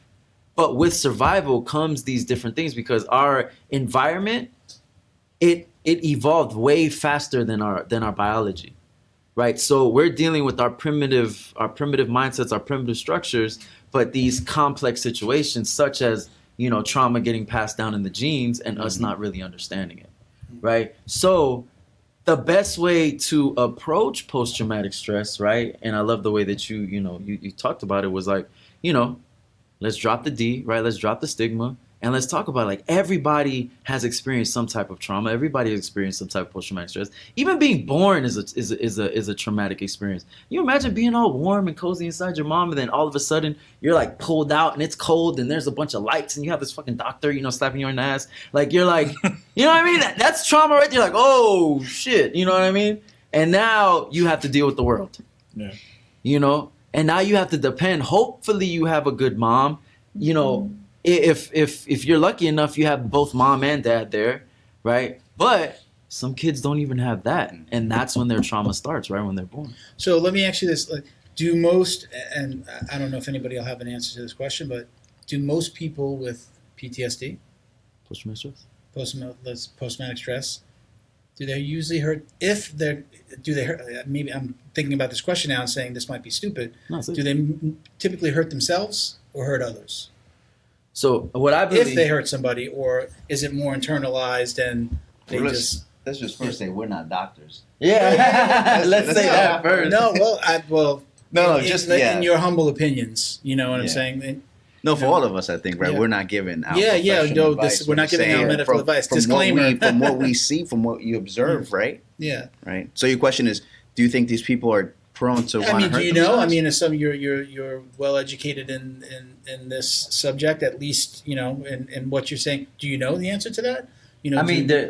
But with survival comes these different things because our environment, it evolved way faster than our biology, right? So we're dealing with our primitive mindsets, our primitive structures, but these complex situations such as, trauma getting passed down in the genes and us not really understanding it, right? So the best way to approach post-traumatic stress, right? And I love the way that you talked about it was like, let's drop the D, right? Let's drop the stigma. And let's talk about, like, everybody has experienced some type of trauma. Everybody has experienced some type of post-traumatic stress. Even being born is a traumatic experience. You imagine being all warm and cozy inside your mom, and then all of a sudden you're like pulled out and it's cold and there's a bunch of lights and you have this fucking doctor, slapping you in the ass. Like you're like, you know what I mean? That's trauma right there. You're like, oh shit, you know what I mean? And now you have to deal with the world. Yeah. And now you have to depend. Hopefully you have a good mom. If you're lucky enough, you have both mom and dad there, right? But some kids don't even have that, and that's when their trauma starts, right when they're born. So let me ask you this: do most, and I don't know if anybody will have an answer to this question, but do most people with PTSD, post-traumatic stress, do they usually hurt? Do they hurt? Maybe I'm thinking about this question now and saying this might be stupid. No, do they typically hurt themselves or hurt others? So what I believe, if they hurt somebody, or is it more internalized and they let's just first say we're not doctors. Yeah, let's say that first. No, in your humble opinions, you know what I'm saying. No, for all of us, I think, right? We're not giving out. Advice. We're not giving out medical advice. Disclaimer. From what we see, from what you observe, right? Yeah. Right. So your question is, do you think these people are prone to want to hurt themselves? I mean, as some you're well educated in this subject, at least, in what you're saying. Do you know the answer to that?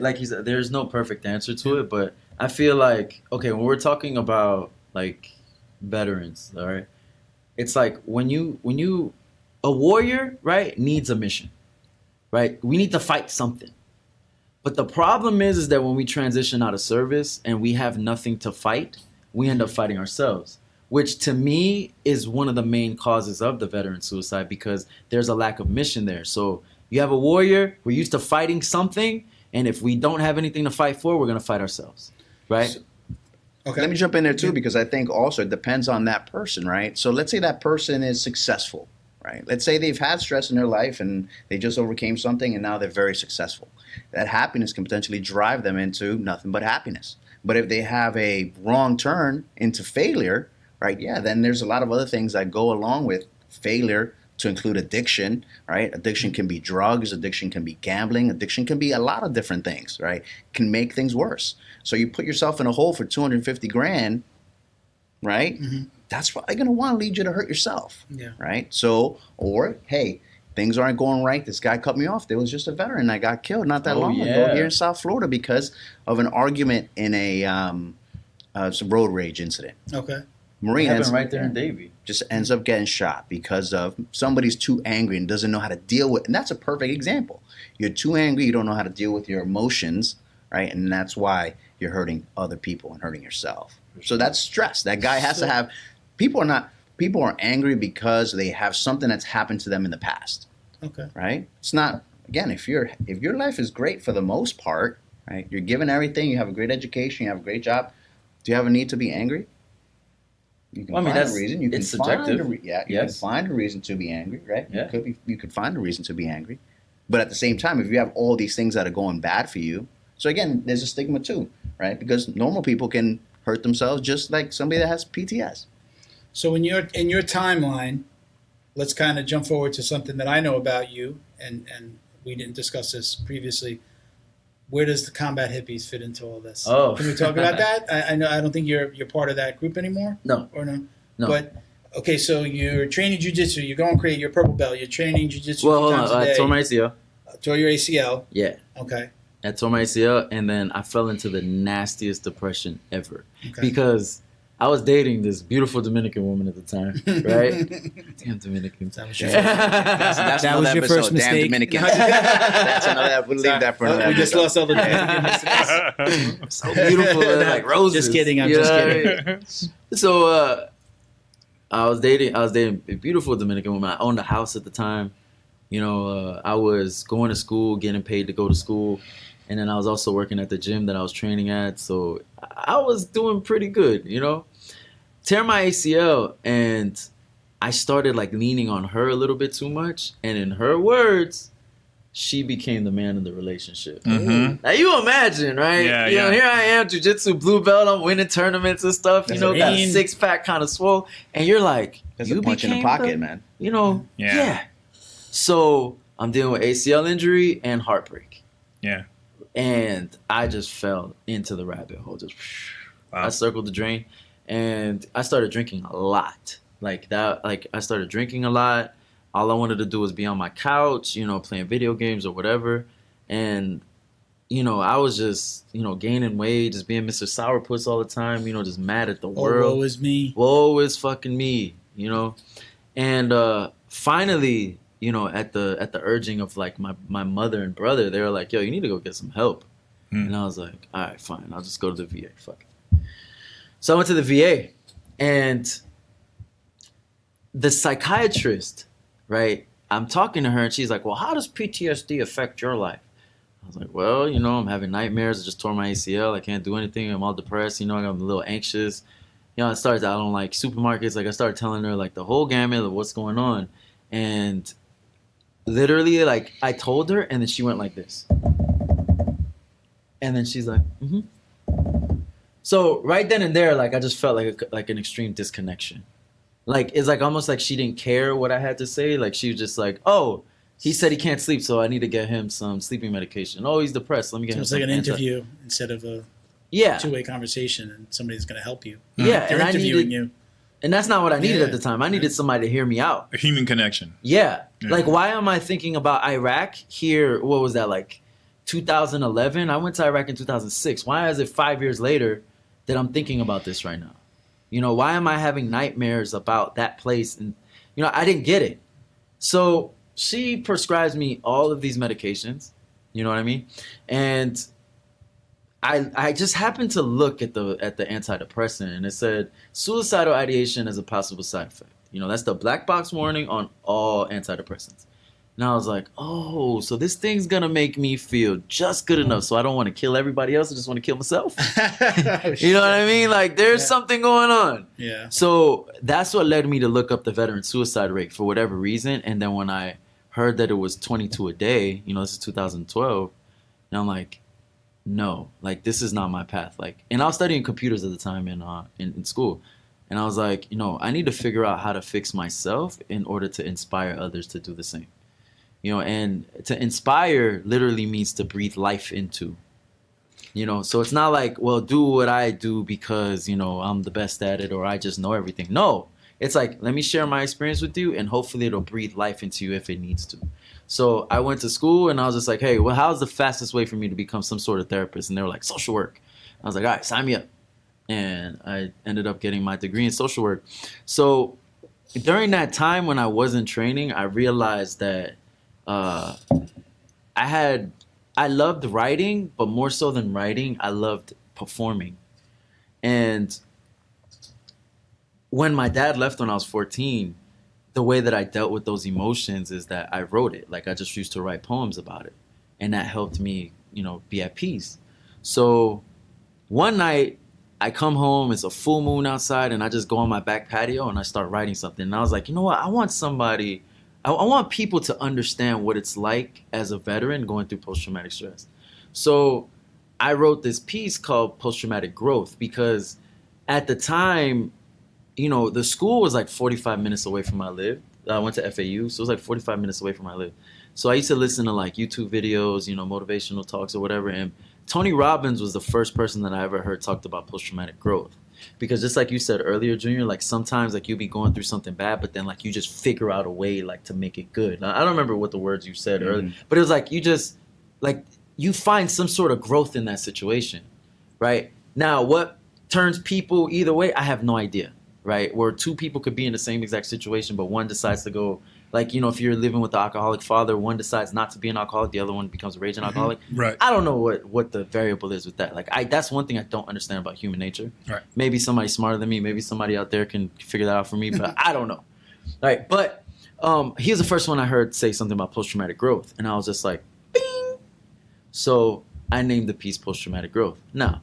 Like you said, there's no perfect answer to it, but I feel like, okay, when we're talking about like veterans, all right? It's like when you a warrior, right, needs a mission, right? We need to fight something. But the problem is that when we transition out of service and we have nothing to fight, we end up fighting ourselves, which to me is one of the main causes of the veteran suicide, because there's a lack of mission there. So you have a warrior, we're used to fighting something, and if we don't have anything to fight for, we're going to fight ourselves, right? Okay. Let me jump in there too, because I think also it depends on that person, right? So let's say that person is successful, right? Let's say they've had stress in their life and they just overcame something and now they're very successful. That happiness can potentially drive them into nothing but happiness. But if they have a wrong turn into failure, right, yeah, then there's a lot of other things that go along with failure, to include addiction, right? Addiction can be drugs, addiction can be gambling, addiction can be a lot of different things, right? Can make things worse. So you put yourself in a hole for 250 grand, right? Mm-hmm. That's probably going to want to lead you to hurt yourself, right? So, or, hey, things aren't going right. This guy cut me off. There was just a veteran that got killed not that long ago here in South Florida because of an argument in a some road rage incident. Okay. Marine happened right there in Davie. Just ends up getting shot because of somebody's too angry and doesn't know how to deal with. And that's a perfect example. You're too angry. You don't know how to deal with your emotions, right? And that's why you're hurting other people and hurting yourself. So that's stress. That guy has to have. People are angry because they have something that's happened to them in the past. Okay. Right. It's not. Again, if your life is great for the most part, right? You're given everything. You have a great education. You have a great job. Do you have a need to be angry? You can find a reason. You can find you can find a reason to be angry, right? Yeah. You could find a reason to be angry. But at the same time, if you have all these things that are going bad for you, so again, there's a stigma too, right? Because normal people can hurt themselves just like somebody that has PTS. So in your timeline, let's kind of jump forward to something that I know about you, and we didn't discuss this previously. Where does the Combat Hippies fit into all this? Oh, can we talk about that? I know I don't think you're part of that group anymore. No, or no. But okay, so you're training jiu-jitsu. You're going to create your purple belt. You're training jiu-jitsu. Well, hold on. I tore my ACL. Tore your ACL. Yeah. Okay. I tore my ACL, and then I fell into the nastiest depression ever because I was dating this beautiful Dominican woman at the time, right? Damn Dominicans. That was your first mistake. Damn Dominicans. That's another. We'll leave that for another. We just lost all the Dominicans. So beautiful, like roses. Just kidding. I'm just kidding. So I was dating a beautiful Dominican woman. I owned a house at the time. You know, I was going to school, getting paid to go to school. And then I was also working at the gym that I was training at. So I was doing pretty good, you know. Tear my ACL, and I started like leaning on her a little bit too much. And in her words, she became the man in the relationship. Mm-hmm. Now you imagine, right? You know, here I am, jiu-jitsu blue belt. I'm winning tournaments and stuff. You know, got a six-pack kind of swole. And you're like, that's a punch in the pocket, man. You know, So I'm dealing with ACL injury and heartbreak. Yeah. And I just fell into the rabbit hole. I circled the drain, and I started drinking a lot. Like that. Like I started drinking a lot. All I wanted to do was be on my couch, you know, playing video games or whatever. And you know, I was just, you know, gaining weight, just being Mr. Sourpuss all the time. You know, just mad at the world. Woe is me. Woe is fucking me. You know, and finally. You know, at the urging of like my mother and brother, they were like, "Yo, you need to go get some help." And I was like, "All right, fine. I'll just go to the VA. Fuck it." So I went to the VA, and the psychiatrist, right? I'm talking to her, and she's like, "Well, how does PTSD affect your life?" I was like, "Well, you know, I'm having nightmares. I just tore my ACL. I can't do anything. I'm all depressed. You know, I'm a little anxious. You know, I don't like supermarkets. Like, I started telling her like the whole gamut of what's going on, and literally, like, I told her, and then she went like this. And then she's like, mm-hmm. So right then and there, like, I just felt like an extreme disconnection. Like, it's like almost like she didn't care what I had to say. Like, she was just like, oh, he said he can't sleep, so I need to get him some sleeping medication. Oh, he's depressed. Let me get him some. It's like an interview instead of a two-way conversation, and somebody's going to help you. Yeah, they're interviewing you. And that's not what I needed at the time. I needed somebody to hear me out. A human connection. Yeah. Like, why am I thinking about Iraq here? What was that, like 2011? I went to Iraq in 2006. Why is it 5 years later that I'm thinking about this right now? You know, why am I having nightmares about that place? And, you know, I didn't get it. So she prescribes me all of these medications, you know what I mean? And I just happened to look at the antidepressant, and it said suicidal ideation as a possible side effect. You know, that's the black box warning on all antidepressants. And I was like, oh, so this thing's going to make me feel just good enough so I don't want to kill everybody else. I just want to kill myself. You know what I mean? Like, there's something going on. Yeah. So that's what led me to look up the veteran suicide rate for whatever reason. And then when I heard that it was 22 a day, you know, this is 2012, and I'm like, no, like, this is not my path. Like, and I was studying computers at the time in school. And I was like, you know, I need to figure out how to fix myself in order to inspire others to do the same. You know, and to inspire literally means to breathe life into, you know, so it's not like, well, do what I do because, you know, I'm the best at it or I just know everything. No, it's like, let me share my experience with you and hopefully it'll breathe life into you if it needs to. So I went to school and I was just like, hey, well, how's the fastest way for me to become some sort of therapist? And they were like, social work. I was like, all right, sign me up. And I ended up getting my degree in social work. So during that time when I wasn't training, I realized that I loved writing, but more so than writing, I loved performing. And when my dad left when I was 14, the way that I dealt with those emotions is that I wrote it. Like, I just used to write poems about it. And that helped me, you know, be at peace. So one night I come home, it's a full moon outside, and I just go on my back patio and I start writing something. And I was like, you know what? I want people to understand what it's like as a veteran going through post-traumatic stress. So I wrote this piece called Post-Traumatic Growth because at the time, you know, the school was like 45 minutes away from where I lived. I went to FAU, so it was like 45 minutes away from where I lived. So I used to listen to like YouTube videos, you know, motivational talks or whatever. And Tony Robbins was the first person that I ever heard talked about post-traumatic growth. Because just like you said earlier, Junior, like sometimes like you'll be going through something bad, but then like you just figure out a way like to make it good. Now, I don't remember what the words you said earlier, but it was like you just like you find some sort of growth in that situation, right? Now, what turns people either way, I have no idea, right? Where two people could be in the same exact situation, but one decides to go, like, you know, if you're living with an alcoholic father, one decides not to be an alcoholic, the other one becomes a raging alcoholic. Right. I don't know what the variable is with that. Like, that's one thing I don't understand about human nature. Right. Maybe somebody smarter than me, maybe somebody out there can figure that out for me, but I don't know. Right. But he was the first one I heard say something about post-traumatic growth. And I was just like, bing. So I named the piece Post-Traumatic Growth. Now,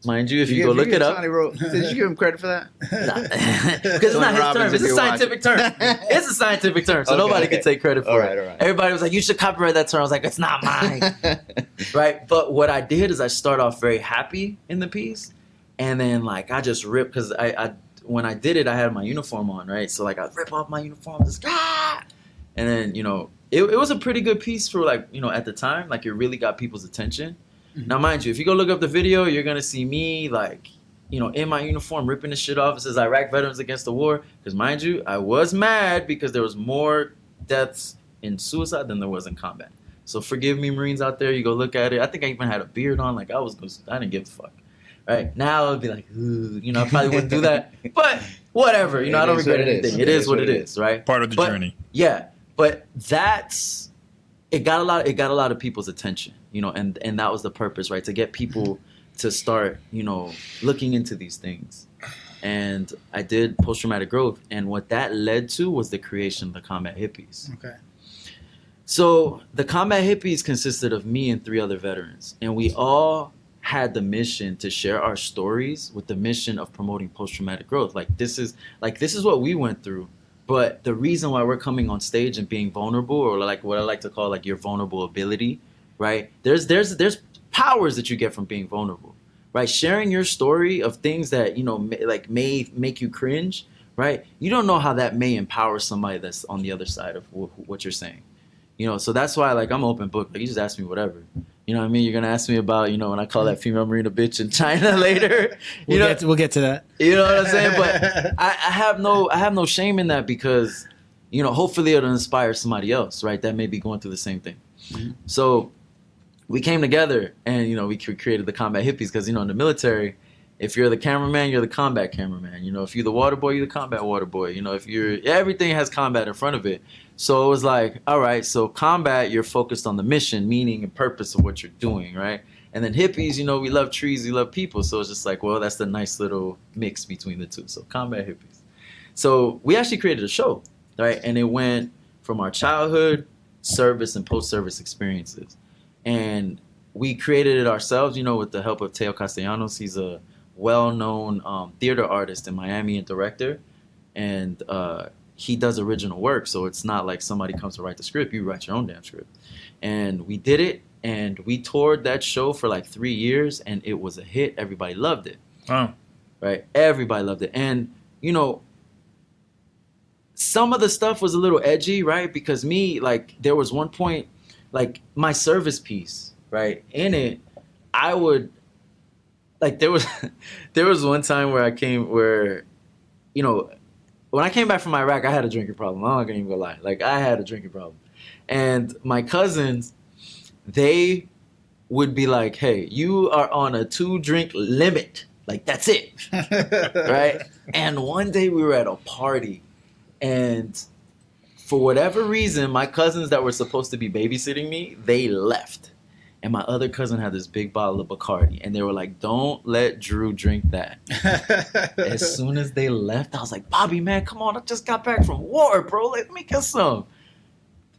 mind you, if you go look it up. Did you give him credit for that? Because it's not his term. It's a scientific term. It's a scientific term, so nobody can take credit for it. All right. Everybody was like, you should copyright that term. I was like, it's not mine. Right? But what I did is I start off very happy in the piece, and then like I just rip, because I when I did it, I had my uniform on, right? So like I rip off my uniform, just and then, you know, it was a pretty good piece for, like, you know, at the time, like it really got people's attention. Now, mind you, if you go look up the video, you're going to see me, like, you know, in my uniform, ripping the shit off. It says Iraq Veterans Against the War. Because, mind you, I was mad because there was more deaths in suicide than there was in combat. So forgive me, Marines out there. You go look at it. I think I even had a beard on. Like, I didn't give a fuck. Right? Now, I'd be like, ooh, you know, I probably wouldn't do that. But whatever. You know, I don't regret anything. It is what it is, right? Part of the journey. Yeah. But it got a lot of people's attention, you know, and that was the purpose, right? To get people to start, you know, looking into these things. And I did post-traumatic growth, and what that led to was the creation of the Combat Hippies. Okay. So the Combat Hippies consisted of me and 3 other veterans, and we all had the mission to share our stories with the mission of promoting post-traumatic growth. Like this is what we went through. But the reason why we're coming on stage and being vulnerable, or like what I like to call like your vulnerable ability, right? There's powers that you get from being vulnerable, right? Sharing your story of things that, you know, may make you cringe, right? You don't know how that may empower somebody that's on the other side of what you're saying, you know? So that's why, like, I'm open book. Like, you just ask me whatever. You know what I mean? You're going to ask me about, you know, when I call that female Marine a bitch in China later. We'll get to that. You know what I'm saying? But I have no shame in that because, you know, hopefully it'll inspire somebody else, right? That may be going through the same thing. Mm-hmm. So we came together and, you know, we created the Combat Hippies because, you know, in the military, If you're the cameraman, you're the combat cameraman. You know, if you're the water boy, you're the combat water boy. You know, if you're everything has combat in front of it. So it was like, all right, so combat, you're focused on the mission, meaning and purpose of what you're doing, right? And then hippies, you know, we love trees, we love people. So it's just like, well, that's the nice little mix between the two. So combat hippies. So we actually created a show, right? And it went from our childhood, service, and post-service experiences. And we created it ourselves, you know, with the help of Teo Castellanos. He's a well-known theater artist in Miami and director. And he does original work. So it's not like somebody comes to write the script. You write your own damn script. And we did it. And we toured that show for like 3 years. And it was a hit. Everybody loved it. Wow. Right? Everybody loved it. And, you know, some of the stuff was a little edgy, right? Because me, like, there was one point, like, my service piece, right? In it, I would, like, there was one time where, you know, when I came back from Iraq, I had a drinking problem. I'm not gonna even go lie. Like, I had a drinking problem. And my cousins, they would be like, hey, you are on a 2-drink limit. Like, that's it, right? And one day we were at a party. And for whatever reason, my cousins that were supposed to be babysitting me, they left. And my other cousin had this big bottle of Bacardi. And they were like, don't let Drew drink that. As soon as they left, I was like, Bobby, man, come on. I just got back from war, bro. Let me get some.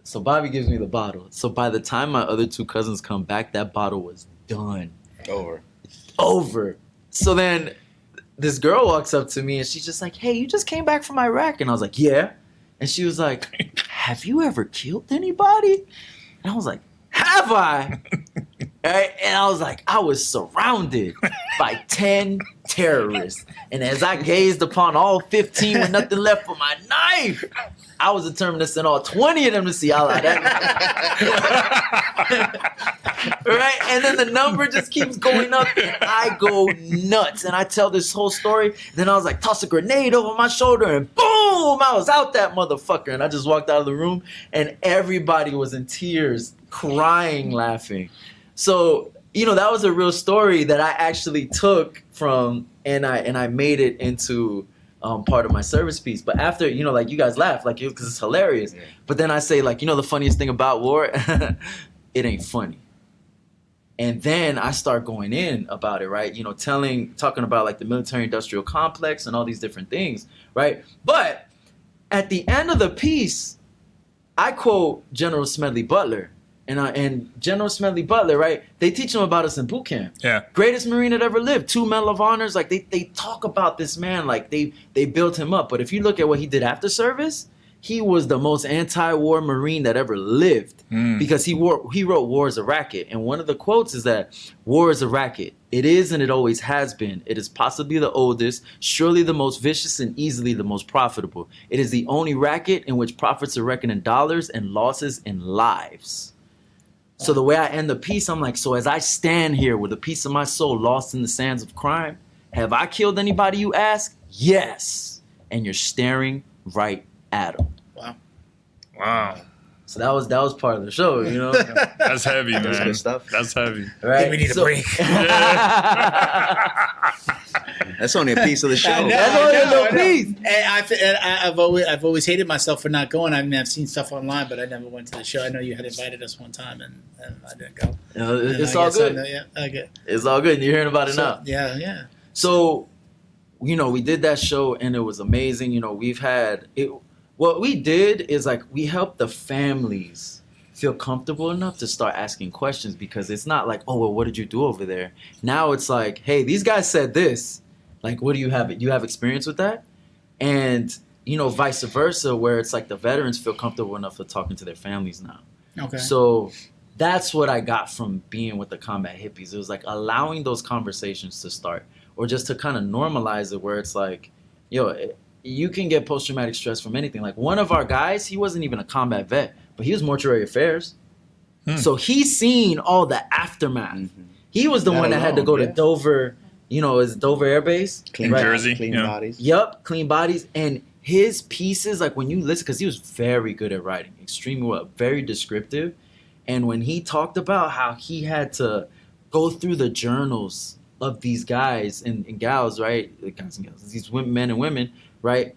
So Bobby gives me the bottle. So by the time my other 2 cousins come back, that bottle was done. Over. So then this girl walks up to me and she's just like, hey, you just came back from Iraq. And I was like, yeah. And she was like, have you ever killed anybody? And I was like, have I? Right? And I was like, I was surrounded by 10 terrorists. And as I gazed upon all 15 with nothing left but my knife, I was determined to send all 20 of them to see Allah. Right? And then the number just keeps going up and I go nuts. And I tell this whole story. Then I was like, toss a grenade over my shoulder and boom, I was out that motherfucker. And I just walked out of the room and everybody was in tears, crying, laughing. So, you know, that was a real story that I actually took from and I made it into part of my service piece. But after, you know, like, you guys laugh, like, because it's hilarious. Yeah. But then I say, like, you know, the funniest thing about war, it ain't funny. And then I start going in about it, right? You know, talking about like the military-industrial complex and all these different things, right? But at the end of the piece, I quote General Smedley Butler. And General Smedley Butler, right? They teach him about us in boot camp. Yeah. Greatest Marine that ever lived. 2 Medal of Honors. Like, they talk about this man like they built him up. But if you look at what he did after service, he was the most anti-war Marine that ever lived because he wrote War is a Racket. And one of the quotes is that war is a racket. It is and it always has been. It is possibly the oldest, surely the most vicious and easily the most profitable. It is the only racket in which profits are reckoned in dollars and losses in lives. So the way I end the piece, I'm like, so as I stand here with a piece of my soul lost in the sands of crime, have I killed anybody, you ask? Yes. And you're staring right at them. Wow. So that was part of the show, you know? That's heavy, man. That's good stuff. That's heavy. Right? We need a break. That's only a piece of the show. That's only a little piece. And I've always hated myself for not going. I mean, I've seen stuff online, but I never went to the show. I know you had invited us one time, and I didn't go. You know, it's all good. It's all good. And you're hearing about it now. Yeah. So, you know, we did that show, and it was amazing. You know, we've had it. What we did is, like, we helped the families feel comfortable enough to start asking questions, because it's not like, oh, well, what did you do over there? Now it's like, hey, these guys said this. Like, what do you have? You have experience with that? And, you know, vice versa, where it's like the veterans feel comfortable enough to talking to their families now. Okay. So that's what I got from being with the Combat Hippies. It was like allowing those conversations to start, or just to kind of normalize it, where it's like, yo, you can get post-traumatic stress from anything. Like, one of our guys, he wasn't even a combat vet, but he was mortuary affairs. So he's seen all the aftermath. Mm-hmm. He was the one that had to go to Dover, you know, is Dover Air Base. Clean Jersey. Clean bodies. Yep, clean bodies. And his pieces, like, when you listen, because he was very good at writing, extremely well, very descriptive. And when he talked about how he had to go through the journals of these guys and gals, right? Guys and gals, these men and women, right?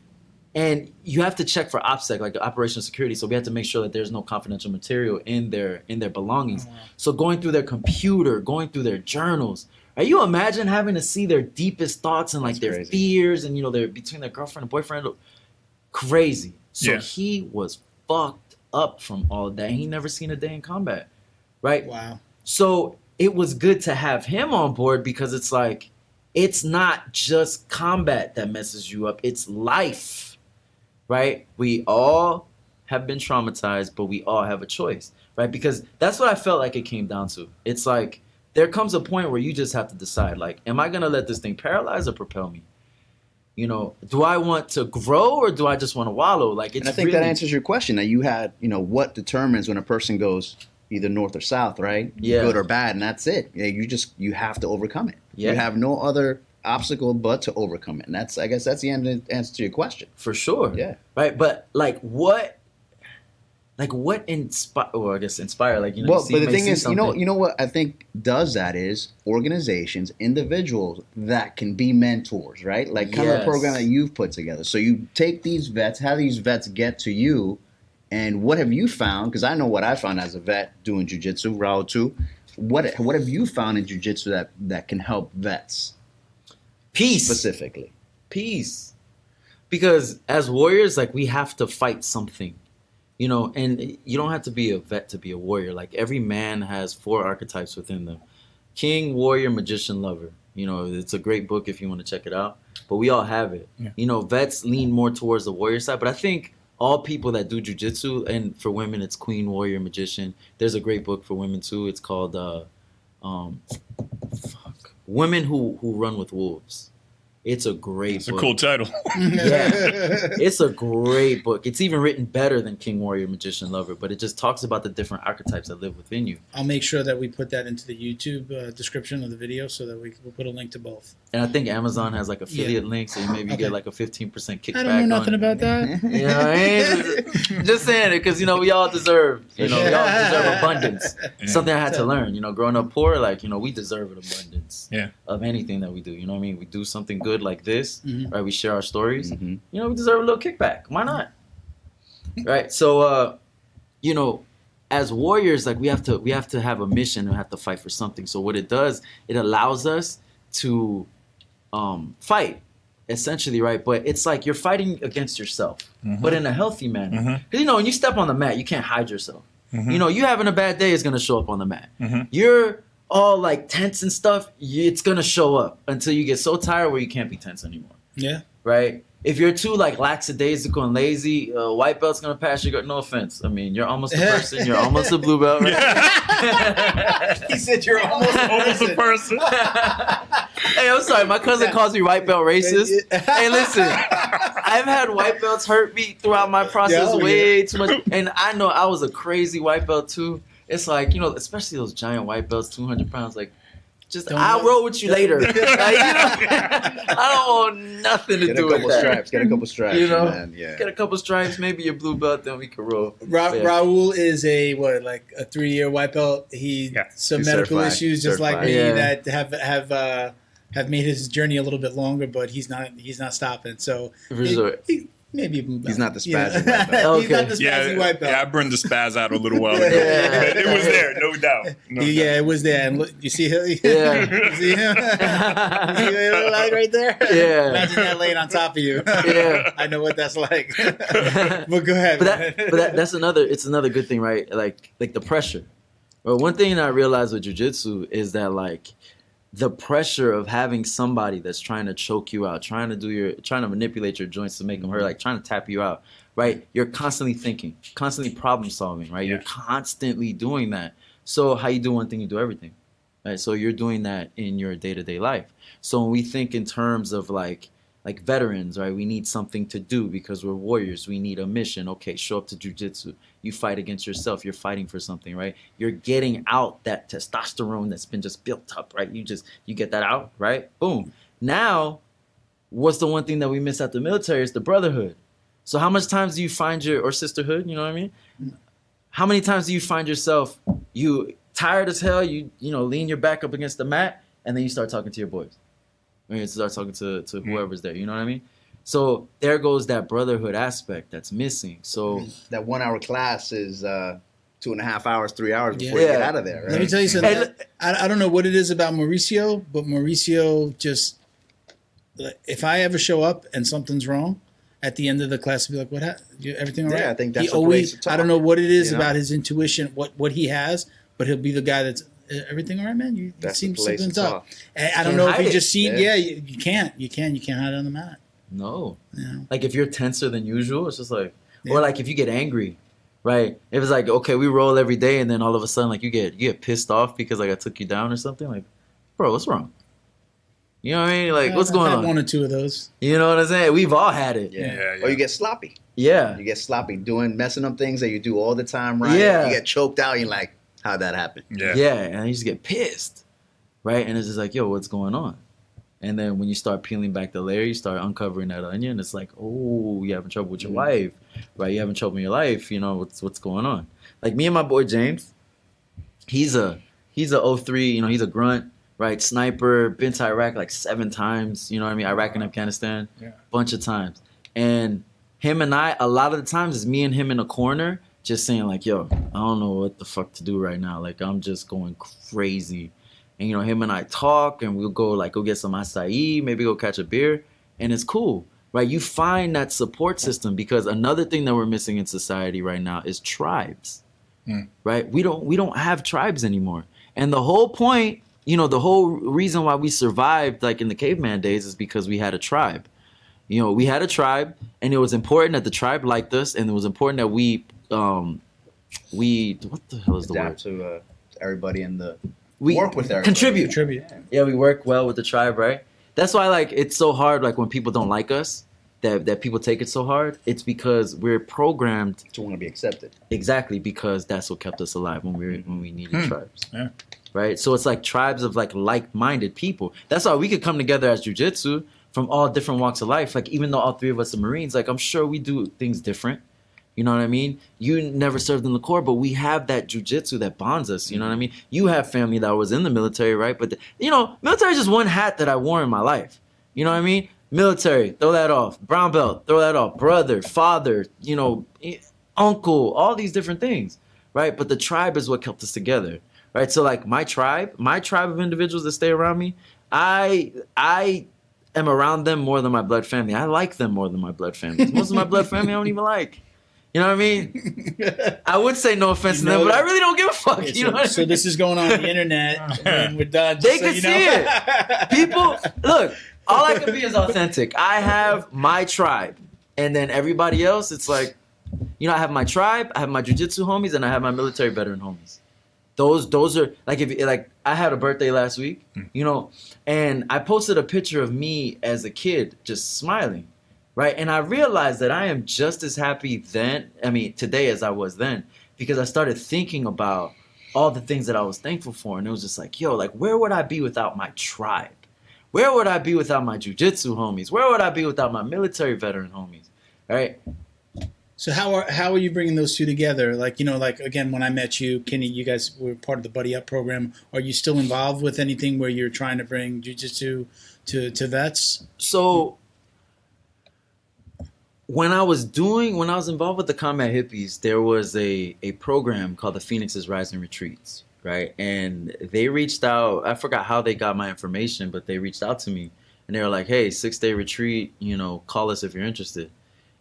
And you have to check for OPSEC, like operational security. So we have to make sure that there's no confidential material in their belongings. Oh, wow. So going through their computer, going through their journals. Right? You imagine having to see their deepest thoughts and like their fears and, you know, their between their girlfriend and boyfriend. Crazy. So he was fucked up from all of that. He never seen a day in combat. Right? Wow. So it was good to have him on board because it's like, it's not just combat that messes you up. It's life. Right? We all have been traumatized, but we all have a choice, right? Because that's what I felt like it came down to. It's like there comes a point where you just have to decide, like, am I going to let this thing paralyze or propel me? You know, do I want to grow or do I just want to wallow? Like, it's and I think that answers your question. That you had, you know, what determines when a person goes either north or south, right? Yeah. Good or bad, and that's it. You have to overcome it. Yeah. You have no other obstacle but to overcome it, and I guess that's the answer to your question. For sure. Yeah. Right, but what inspire? Well, I guess inspire. Like, you know. Well, but the thing is, you know what I think does that is organizations, individuals that can be mentors, right? Like kind of a program that you've put together. So you take these vets, have these vets get to you, and what have you found? Because I know what I found as a vet doing jiu-jitsu, Raul too. What have you found in jiu-jitsu that can help vets? Peace. Specifically. Peace. Because as warriors, like, we have to fight something, you know, and you don't have to be a vet to be a warrior. Like, every man has 4 archetypes within them. King, warrior, magician, lover. You know, it's a great book if you want to check it out. But we all have it. Yeah. You know, vets lean more towards the warrior side. But I think all people that do jiu-jitsu, and for women, it's queen, warrior, magician. There's a great book for women, too. It's called Women Who Run with Wolves. It's a great book. It's a cool title. Yeah. It's a great book. It's even written better than King, Warrior, Magician, Lover, but it just talks about the different archetypes that live within you. I'll make sure that we put that into the YouTube description of the video so that we'll put a link to both. And I think Amazon has like affiliate links, so you maybe get like a 15% kickback. I don't know nothing about that. You know what I mean? Just saying it because, you know, we all deserve abundance. Yeah. Something I had to learn, you know, growing up poor, like, you know, we deserve an abundance of anything that we do. You know what I mean? We do something good like this, right? We share our stories. You know, we deserve a little kickback. Why not? Right? So, you know, as warriors, like we have to have a mission and have to fight for something. So what it does, it allows us to fight, essentially, right? But it's like you're fighting against yourself, but in a healthy manner. Because, you know, when you step on the mat, you can't hide yourself. You know, you having a bad day is going to show up on the mat. You're all like tense and stuff, it's going to show up until you get so tired where you can't be tense anymore. Yeah. Right? If you're too like lackadaisical and lazy, white belt's going to pass you. No offense. I mean, you're almost a person. You're almost a blue belt, right? He said you're almost a person. Hey, I'm sorry. My cousin calls me white belt racist. Hey, listen. I've had white belts hurt me throughout my process way too much. And I know I was a crazy white belt too. It's like, you know, especially those giant white belts, 200 pounds, like, just, I'll roll with you later. Like, you know, I don't want nothing to do with that. Get a couple stripes. You know, man. Get a couple stripes, maybe a blue belt, then we can roll. Raul is a 3-year white belt. He some medical issues, just like me, that have made his journey a little bit longer, but he's not stopping. So maybe a blue belt. He's not the spazzy white belt. He's not the spazzy white belt. Yeah, I burned the spaz out a little while ago. But it was there, no doubt. It was there. And look, you see him? You see him? You see the light right there? Yeah. Imagine that laying on top of you. Yeah. I know what that's like. But go ahead. But that's another good thing, right? Like the pressure. Well, one thing I realized with jiu-jitsu is that, like, the pressure of having somebody that's trying to choke you out, trying to manipulate your joints to make them hurt, like trying to tap you out, right? You're constantly thinking, constantly problem solving, right? You're constantly doing that. So how you do one thing, you do everything, right? So you're doing that in your day-to-day life. So when we think in terms of like veterans, right? We need something to do because we're warriors. We need a mission. Okay, show up to jiu-jitsu. You fight against yourself. You're fighting for something, right? You're getting out that testosterone that's been just built up, right? You get that out, right? Boom. Now, what's the one thing that we miss at the military is the brotherhood. So how much times do you find or sisterhood, you know what I mean? How many times do you find yourself, you tired as hell, you lean your back up against the mat, and then you start talking to your boys. You start talking to whoever's there. You know what I mean? So there goes that brotherhood aspect that's missing. So that 1 hour class is 2.5 hours, 3 hours before you get out of there. Right? Let me tell you something. I don't know what it is about Mauricio, but Mauricio just, if I ever show up and something's wrong, at the end of the class, I'll be like, "What? Everything all right?" Yeah, I think that's he always. To talk, I don't know what it is about his intuition, what he has, but he'll be the guy that's everything all right, man. You seem something's up. And I don't know if you just seen. Yeah, you can't hide on the mat. No. Yeah. Like if you're tenser than usual, it's just like, or like if you get angry, right? If it's like, okay, we roll every day, and then all of a sudden, like you get pissed off because like I took you down or something. Like, bro, what's wrong? You know what I mean? Like, what's going on? One or two of those. You know what I'm saying? We've all had it. Yeah. Or you get sloppy. Yeah. You get sloppy messing up things that you do all the time, right? Yeah. You get choked out. You're like, how'd that happen? Yeah. And you just get pissed, right? And it's just like, yo, what's going on? And then when you start peeling back the layer, you start uncovering that onion. It's like, oh, you're having trouble with your wife, right? You're having trouble in your life. You know, what's going on? Like me and my boy James, he's a 03, you know, he's a grunt. Right, sniper, been to Iraq like 7 times, you know what I mean? Iraq and Afghanistan, bunch of times. And him and I, a lot of the times, it's me and him in a corner just saying like, yo, I don't know what the fuck to do right now. Like, I'm just going crazy. And, you know, him and I talk, and we'll go get some acai, maybe go catch a beer, and it's cool, right? You find that support system, because another thing that we're missing in society right now is tribes, right? We don't have tribes anymore. And the whole point, you know, the whole reason why we survived, like in the caveman days, is because we had a tribe. You know, we had a tribe, and it was important that the tribe liked us, and it was important that we what the hell is the word? Adapt to everybody we work with everybody. Contribute. Yeah, we work well with the tribe, right? That's why, like, it's so hard, like, when people don't like us, that people take it so hard. It's because we're programmed to want to be accepted. Exactly, because that's what kept us alive when we needed tribes. Yeah. Right? So it's like tribes of like-minded people. That's why we could come together as jiu-jitsu from all different walks of life. Like, even though all 3 of us are Marines, like, I'm sure we do things different. You know what I mean? You never served in the Corps, but we have that jiu-jitsu that bonds us. You know what I mean? You have family that was in the military, right? But, military is just one hat that I wore in my life. You know what I mean? Military, throw that off. Brown belt, throw that off. Brother, father, uncle, all these different things, right? But the tribe is what kept us together. Right, so like my tribe of individuals that stay around me, I am around them more than my blood family. I like them more than my blood family. Most of my blood family I don't even like. You know what I mean? I would say no offense to them, but I really don't give a fuck. Okay, you know what I mean? So this is going on the internet when we're done. They can see it. People, look, all I can be is authentic. I have my tribe, and then everybody else, it's like, I have my tribe, I have my jiu-jitsu homies, and I have my military veteran homies. Those are like I had a birthday last week, and I posted a picture of me as a kid just smiling, right? And I realized that I am just as happy today as I was then, because I started thinking about all the things that I was thankful for, and it was just like, where would I be without my tribe? Where would I be without my jiu-jitsu homies? Where would I be without my military veteran homies? Right? So how are you bringing those two together? Like, again, when I met you, Kenny, you guys were part of the Buddy Up program. Are you still involved with anything where you're trying to bring jiu-jitsu to vets? So when I was involved with the Combat Hippies, there was a program called the Phoenix's Rising Retreats, right? And they reached out. I forgot how they got my information, but they reached out to me, and they were like, hey, 6-day retreat, call us if you're interested.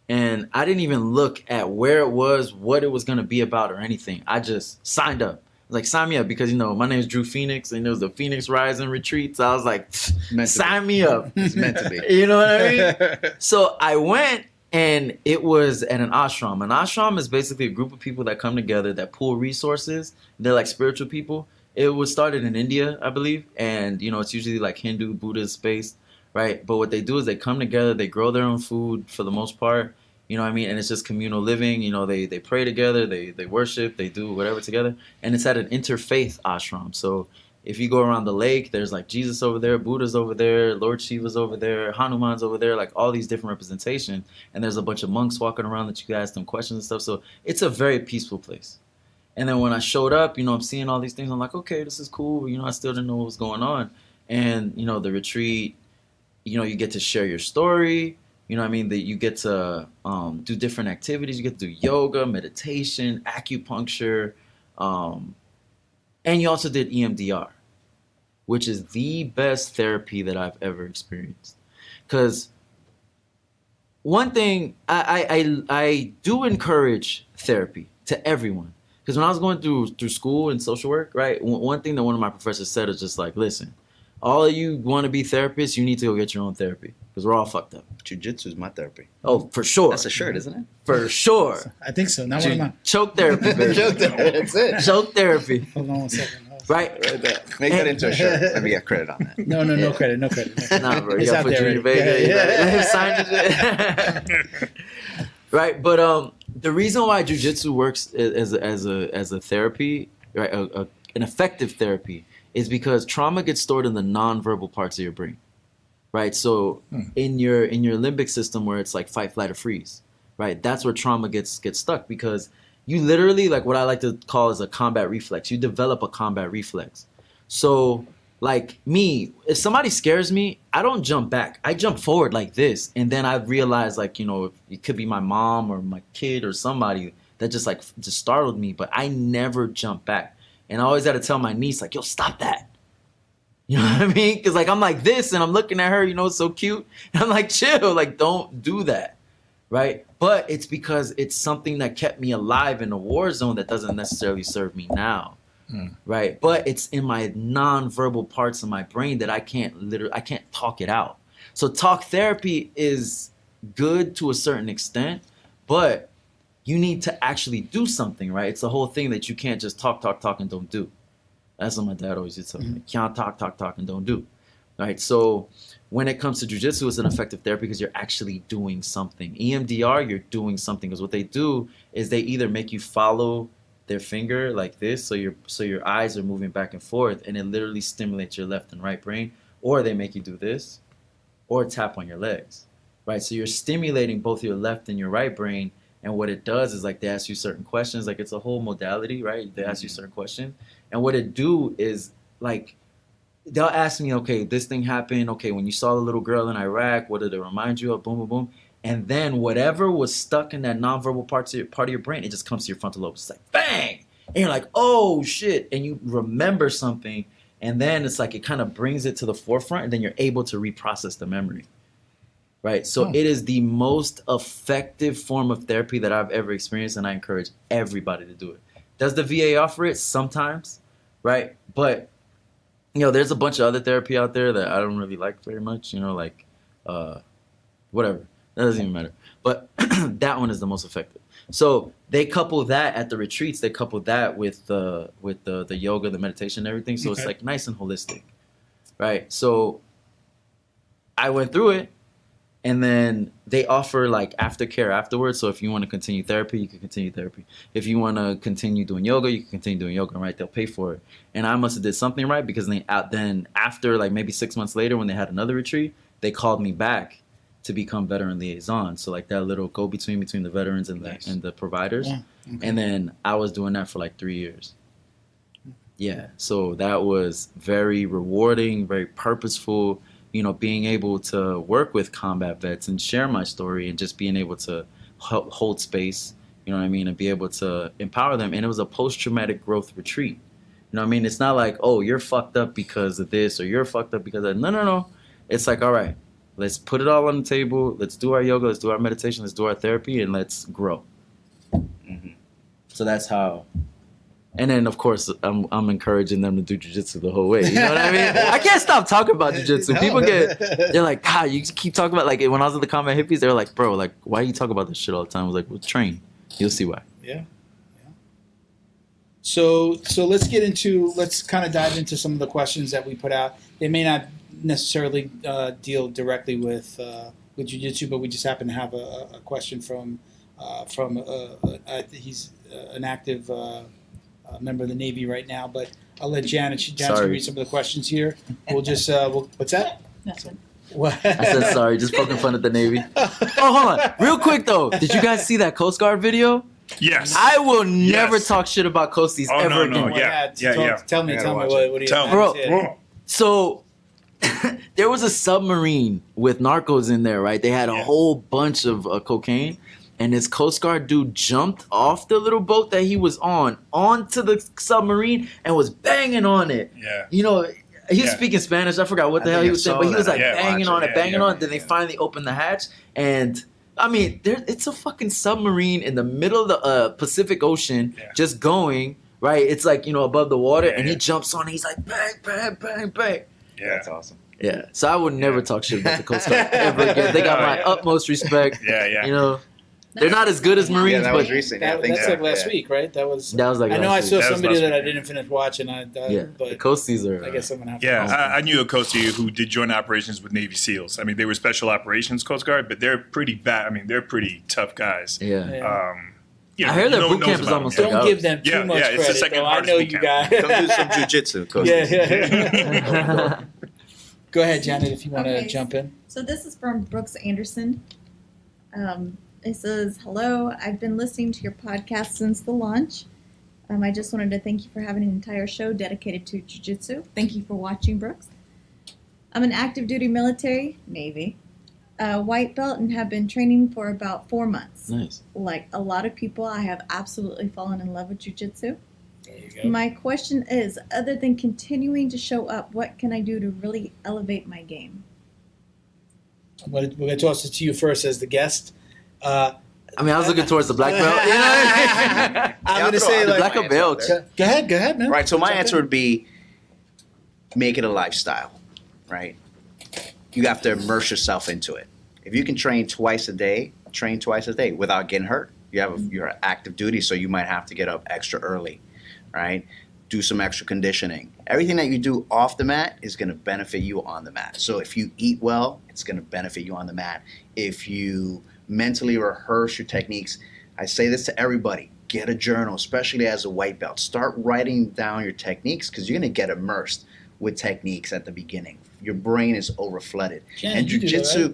And I didn't even look at where it was, what it was going to be about or anything. I just signed up. I was like, sign me up, because, my name is Drew Phoenix, and it was the Phoenix Rising Retreats. I was like, sign me up. It's meant to be. You know what I mean? So I went, and it was at an ashram. An ashram is basically a group of people that come together that pool resources. They're like spiritual people. It was started in India, I believe. And, it's usually like Hindu, Buddhist based. Right, but what they do is they come together, they grow their own food for the most part, you know what I mean? And it's just communal living, they pray together, they worship, they do whatever together. And it's at an interfaith ashram. So if you go around the lake, there's like Jesus over there, Buddha's over there, Lord Shiva's over there, Hanuman's over there, like all these different representation. And there's a bunch of monks walking around that you can ask them questions and stuff. So it's a very peaceful place. And then when I showed up, I'm seeing all these things. I'm like, okay, this is cool. I still didn't know what was going on. And, you know, the retreat, you know, you get to share your story. You know what I mean? That you get to do different activities. You get to do yoga, meditation, acupuncture. And you also did EMDR, which is the best therapy that I've ever experienced. Because one thing, I do encourage therapy to everyone. Because when I was going through school and social work, right, one thing that one of my professors said is just like, listen, all of you want to be therapists, you need to go get your own therapy. Because we're all fucked up. Jiu-Jitsu is my therapy. Oh, for sure. That's a shirt, isn't it? For sure. I think so. Not one of mine. Choke therapy, baby. Choke therapy. That's it. Choke therapy. Hold on one second. Right? Right there. Make that into a shirt. Let me get credit on that. No credit. No credit. Nah, bro. You It's gotta out put there Junior already. Vega. Yeah. Let him sign it. Right, but the reason why jiu-jitsu works as a therapy, right, an effective therapy, is because trauma gets stored in the non-verbal parts of your brain, right? So in your limbic system, where it's like fight, flight, or freeze, right? That's where trauma gets stuck, because you literally, like, what I like to call is a combat reflex. You develop a combat reflex. So, like me, if somebody scares me, I don't jump back. I jump forward like this, and then I realize, like, you know, it could be my mom or my kid or somebody that just startled me, but I never jump back. And I always had to tell my niece, like, yo, stop that. You know what I mean? Because, like, I'm like this, and I'm looking at her, you know, it's so cute. And I'm like, chill, like, don't do that, right? But it's because it's something that kept me alive in a war zone that doesn't necessarily serve me now, right? But it's in my non-verbal parts of my brain that I can't talk it out. So talk therapy is good to a certain extent, but you need to actually do something, right? It's the whole thing that you can't just talk, and don't do. That's what my dad always used to tell me. You can't talk, and don't do. Right? So when it comes to jiu-jitsu, it's an effective therapy because you're actually doing something. EMDR, you're doing something, because what they do is they either make you follow their finger like this, so your eyes are moving back and forth, and it literally stimulates your left and right brain, or they make you do this, or tap on your legs. Right? So you're stimulating both your left and your right brain. And what it does is, like, they ask you certain questions. Like, it's a whole modality, right? They ask you certain questions. And what it do is, like, they'll ask me, okay, this thing happened. Okay, when you saw the little girl in Iraq, what did it remind you of? Boom, boom, boom. And then whatever was stuck in that nonverbal part of your brain, it just comes to your frontal lobe. It's like, bang! And you're like, oh, shit. And you remember something. And then it's like it kind of brings it to the forefront. And then you're able to reprocess the memory. Right, so it is the most effective form of therapy that I've ever experienced, and I encourage everybody to do it. Does the VA offer it? Sometimes, right? But, you know, there's a bunch of other therapy out there that I don't really like very much, you know, like, whatever. That doesn't even matter. But that one is the most effective. So they couple that at the retreats. They couple that with the yoga, the meditation, and everything. So it's like nice and holistic, right? So I went through it. And then they offer, like, aftercare afterwards. So if you want to continue therapy, you can continue therapy. If you want to continue doing yoga, you can continue doing yoga, right? They'll pay for it. And I must have did something right, because then after, like, maybe 6 months later, when they had another retreat, they called me back to become veteran liaison. So, like, that little go-between between the veterans and the providers. Yeah. Okay. And then I was doing that for, like, 3 years. Yeah. So that was very rewarding, very purposeful. You know, being able to work with combat vets and share my story, and just being able to hold space, you know what I mean, and be able to empower them. And it was a post-traumatic growth retreat. You know what I mean? It's not like, oh, you're fucked up because of this, or you're fucked up because of that. No. It's like, all right, let's put it all on the table. Let's do our yoga. Let's do our meditation. Let's do our therapy, and let's grow. Mm-hmm. So that's how. And then, of course, I'm encouraging them to do jiu-jitsu the whole way. You know what I mean? I can't stop talking about jiu-jitsu. People they're like, you keep talking about, like, when I was at the Combat Hippies, they were like, bro, like, why you talk about this shit all the time? I was like, well, train. You'll see why. Yeah. So let's kind of dive into some of the questions that we put out. They may not necessarily deal directly with jiu-jitsu, but we just happen to have a question from he's an active member of the Navy right now, but I'll let Janet's gonna read some of the questions here. We'll just what's that? Nothing. What? I said sorry, just poking fun at the Navy. Oh, hold on, real quick though. Did you guys see that Coast Guard video? Yes. I will never talk shit about Coasties ever again. Yeah. Tell me what do you Tell me. Bro, so there was a submarine with narcos in there, right? They had a whole bunch of cocaine, and this Coast Guard dude jumped off the little boat that he was on onto the submarine and was banging on it. Yeah. You know, he was speaking Spanish. I forgot what the hell he was saying, but he was like banging on it. Then they finally opened the hatch, and I mean, it's a fucking submarine in the middle of the Pacific Ocean, just going, right? It's like, you know, above the water, and he jumps on it. He's like, bang, bang, bang, bang. Yeah, that's awesome. Yeah, so I would never talk shit about the Coast Guard ever again. They got my utmost respect. Yeah. You know, they're not as good as Marines, Yeah, that but was recent. That's like last week, right? That was like I know last I week. saw somebody that I didn't finish watching. But the Coasties are. I guess I'm gonna have to. Yeah, I knew a Coastie who did joint operations with Navy SEAls. I mean, they were special operations Coast Guard, but they're pretty bad. I mean, they're pretty tough guys. Yeah. You know, I heard their no one boot camp knows is about almost them. Don't give them too much it's the credit. second Though. I hardest know boot you camp. guys. Come do some jujitsu, Coach. Yeah. Go ahead, Janet, if you want to jump in. So this is from Brooks Anderson. It says, "Hello, I've been listening to your podcast since the launch. I just wanted to thank you for having an entire show dedicated to jiu-jitsu. Thank you for watching, Brooks. I'm an active duty military, Navy, white belt, and have been training for about 4 months. Nice. Like a lot of people, I have absolutely fallen in love with jiu-jitsu. There you go. My question is, other than continuing to show up, what can I do to really elevate my game?" We're going to toss it to you first as the guest. I mean, I was looking towards the black belt. You know what I mean? I'm going to say, the like, black belt. Go ahead, man. Right, so my Jump answer in. would be make it a lifestyle, right? You have to immerse yourself into it. If you can train twice a day without getting hurt. You're active duty, so you might have to get up extra early, right? Do some extra conditioning. Everything that you do off the mat is going to benefit you on the mat. So if you eat well, it's going to benefit you on the mat. If you mentally rehearse your techniques, I say this to everybody, get a journal, especially as a white belt. Start writing down your techniques because you're going to get immersed with techniques at the beginning. Your brain is overflooded. And jiu-jitsu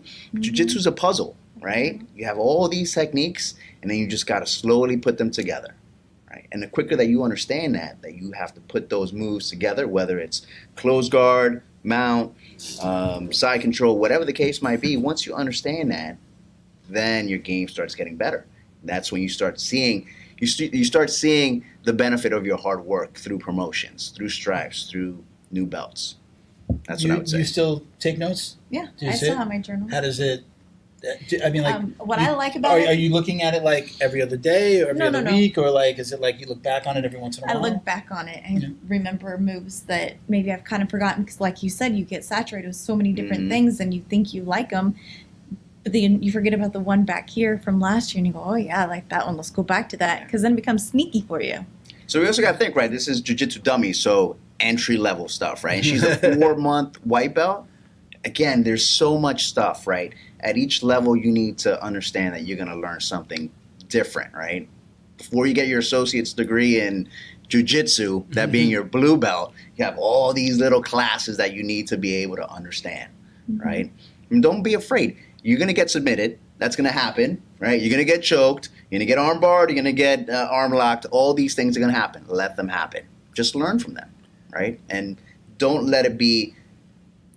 is a puzzle, right? You have all these techniques, and then you just got to slowly put them together. Right? And the quicker that you understand that you have to put those moves together, whether it's close guard, mount, side control, whatever the case might be, once you understand that, then your game starts getting better. That's when you start seeing the benefit of your hard work through promotions, through stripes, through new belts. That's what I would say. You still take notes? Yeah, Do you I see still it? have my journal. How does it? I mean, like, what I like about it. Are you looking at it like every other day or every No, other no. week, or like is it like you look back on it every once in a I while? look back on it and remember moves that maybe I've kind of forgotten because, like you said, you get saturated with so many different things and you think you like them, but then you forget about the one back here from last year and you go, oh yeah, I like that one. Let's go back to that because then it becomes sneaky for you. So we also got to think, right? This is Jiu-Jitsu Dummies, so entry level stuff, right? And she's a 4-month white belt. Again, there's so much stuff, right? At each level, you need to understand that you're going to learn something different, right? Before you get your associate's degree in jiu-jitsu, that being your blue belt, you have all these little classes that you need to be able to understand, right? And don't be afraid. You're going to get submitted. That's going to happen, right? You're going to get choked. You're going to get arm barred. You're going to get arm locked. All these things are going to happen. Let them happen. Just learn from them, right? And don't let it be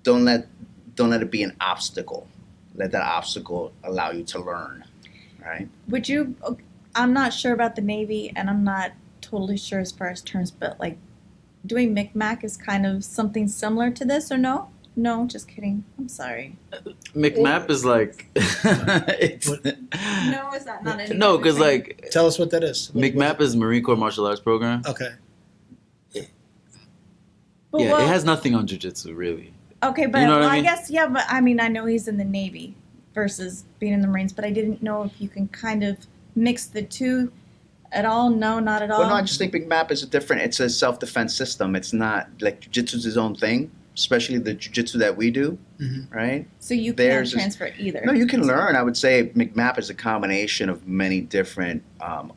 an obstacle. Let that obstacle allow you to learn, right? Would you, I'm not sure about the Navy and I'm not totally sure as far as terms, but like doing MCMAC is kind of something similar to this or no? No, just kidding. I'm sorry. McMap is like, it's, No, is that not anything? no, because like, Tell us what that is. McMap is Marine Corps Martial Arts Program. Okay. But Yeah, well, it has nothing on jiu-jitsu, really. okay, but You know what I I mean? guess, yeah, but I mean, I know he's in the Navy versus being in the Marines, but I didn't know if you can kind of mix the two at all. No, not at all. Well, no, I just think McMap is it's a self-defense system. It's not, like, jiu-jitsu is its own thing, especially the jiu-jitsu that we do, right? So you can't Theirs is- transfer either. No, you can learn. I would say McMap is a combination of many different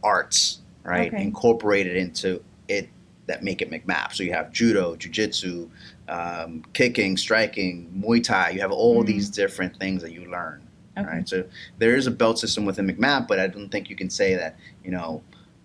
arts, right? Okay. Incorporated into it that make it McMap. So you have judo, jiu-jitsu, kicking, striking, Muay Thai. You have all these different things that you learn, Okay. right? So there is a belt system within McMap, but I don't think you can say that,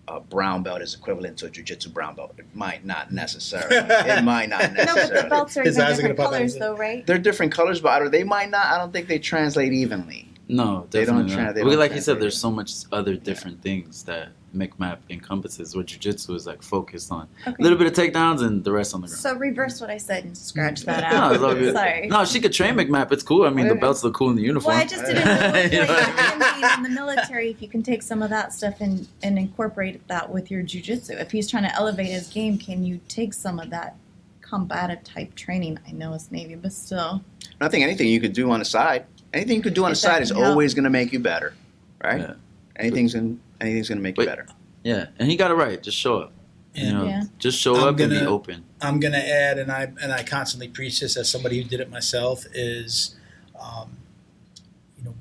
a brown belt is equivalent to a jiu-jitsu brown belt. It might not necessarily. It might not necessarily. No, but the belts are His even eyes are different gonna pop out. colors, though, right? They're different colors, but they might not. I don't think they translate evenly. No, They don't definitely not. they don't Like you said, translate there's it. so much other different things that McMap encompasses. Where jiu-jitsu is like focused on Okay. a little bit of takedowns and the rest on the ground. So reverse what I said and scratch that No, out. it's all good. Sorry. No, she could train McMap. It's cool. I mean, the Okay. belts look cool in the uniform. Well, I just didn't know if, You know? like, in the military, if you can take some of that stuff and incorporate that with your jujitsu. If he's trying to elevate his game, can you take some of that combative type training? I know it's Navy, but still. I think anything you could do on the side, anything you could do on the If that side is can help. always going to make you better, right? Yeah. Anything's going to make you But- better. Yeah, and he got it right. Just show up. You know, Yeah. just show I'm up and be gonna- open. I'm gonna add, and I constantly preach this as somebody who did it myself. Is,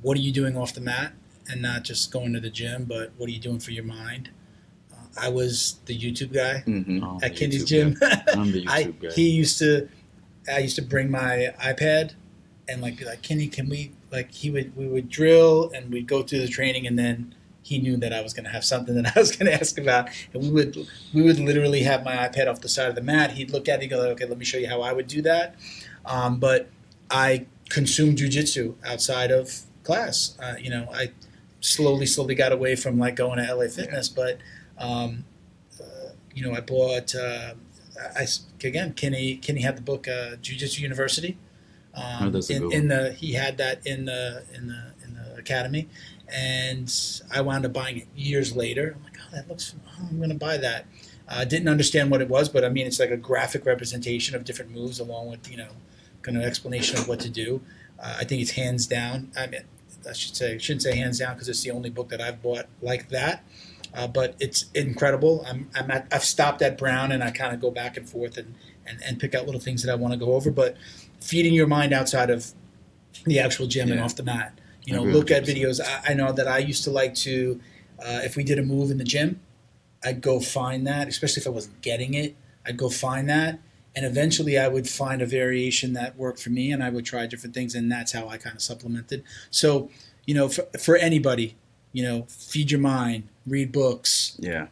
what are you doing off the mat, and not just going to the gym, but what are you doing for your mind? I was the YouTube guy Mm-hmm. Oh, at the Kenny's YouTube gym. guy. I'm the YouTube guy. I used to bring my iPad and be like, Kenny, can we we would drill and we'd go through the training, and then he knew that I was going to have something that I was going to ask about, and we would literally have my iPad off the side of the mat. He'd look at it and go, okay, let me show you how I would do that. But I consumed jiu-jitsu outside of class. I slowly got away from going to LA Fitness, but I bought. Kenny had the book Jiu-Jitsu University. That's a good one. He had that in the academy, and I wound up buying it years later. I'm like, I'm going to buy that. I didn't understand what it was, but I mean, it's like a graphic representation of different moves, along with kind of explanation of what to do. I think it's hands down. I mean, I shouldn't say hands down because it's the only book that I've bought like that. But it's incredible. I've stopped at Brown, and I kind of go back and forth and pick out little things that I want to go over. But feeding your mind outside of the actual gym and off the mat. Look at videos. I know that I used to like to, if we did a move in the gym, I'd go find that, especially if I wasn't getting it. I'd go find that, and eventually I would find a variation that worked for me, and I would try different things, and that's how I kind of supplemented. So, for anybody, feed your mind, read books. Yeah.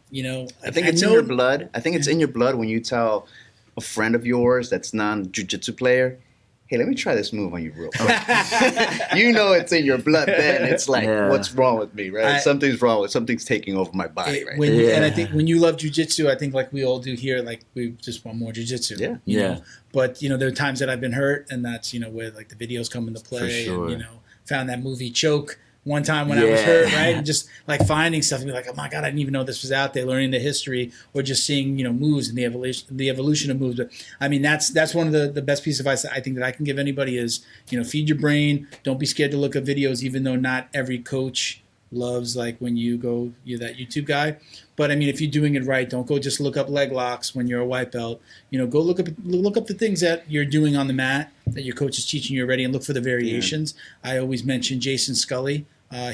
I think it's in your blood. I think it's in your blood when you tell a friend of yours that's non-jiu-jitsu player, hey, let me try this move on you real quick. It's in your blood then. It's like, what's wrong with me, right? Something's wrong. Something's taking over my body, right? And I think when you love jiu-jitsu, I think like we all do here, we just want more jiu-jitsu. Yeah. You know? But, there are times that I've been hurt, and that's, where the videos come into play. For sure. And, found that movie Choke one time when I was hurt, right? And just finding stuff and be like, oh my God, I didn't even know this was out there, learning the history or just seeing, moves and the evolution of moves. But I mean, that's one of the best piece of advice I think that I can give anybody is, feed your brain. Don't be scared to look at videos, even though not every coach loves when you're that YouTube guy. But I mean, if you're doing it right, don't go just look up leg locks when you're a white belt. Go look up the things that you're doing on the mat that your coach is teaching you already, and look for the variations. I always mention Jason Scully.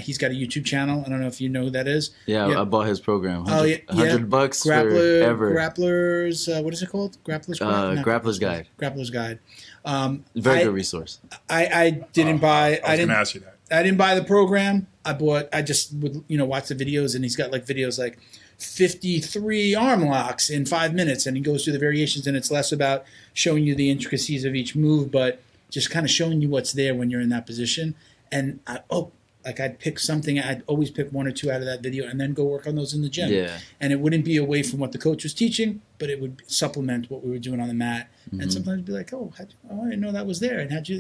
He's got a YouTube channel. I don't know if you know who that is. Yeah. I bought his program. $100 Grappler, forever. Grapplers. What is it called? Grapplers. Grappler's Guide. Grappler's Guide. Very good resource. I didn't buy. I was going to ask you that. I didn't buy the program. I just would watch the videos, and he's got videos 53 arm locks in 5 minutes, and he goes through the variations, and it's less about showing you the intricacies of each move, but just kind of showing you what's there when you're in that position. And I'd pick something. I'd always pick one or two out of that video and then go work on those in the gym. Yeah. And it wouldn't be away from what the coach was teaching, but it would supplement what we were doing on the mat. Mm-hmm. And sometimes be like, I didn't know that was there. And how'd you,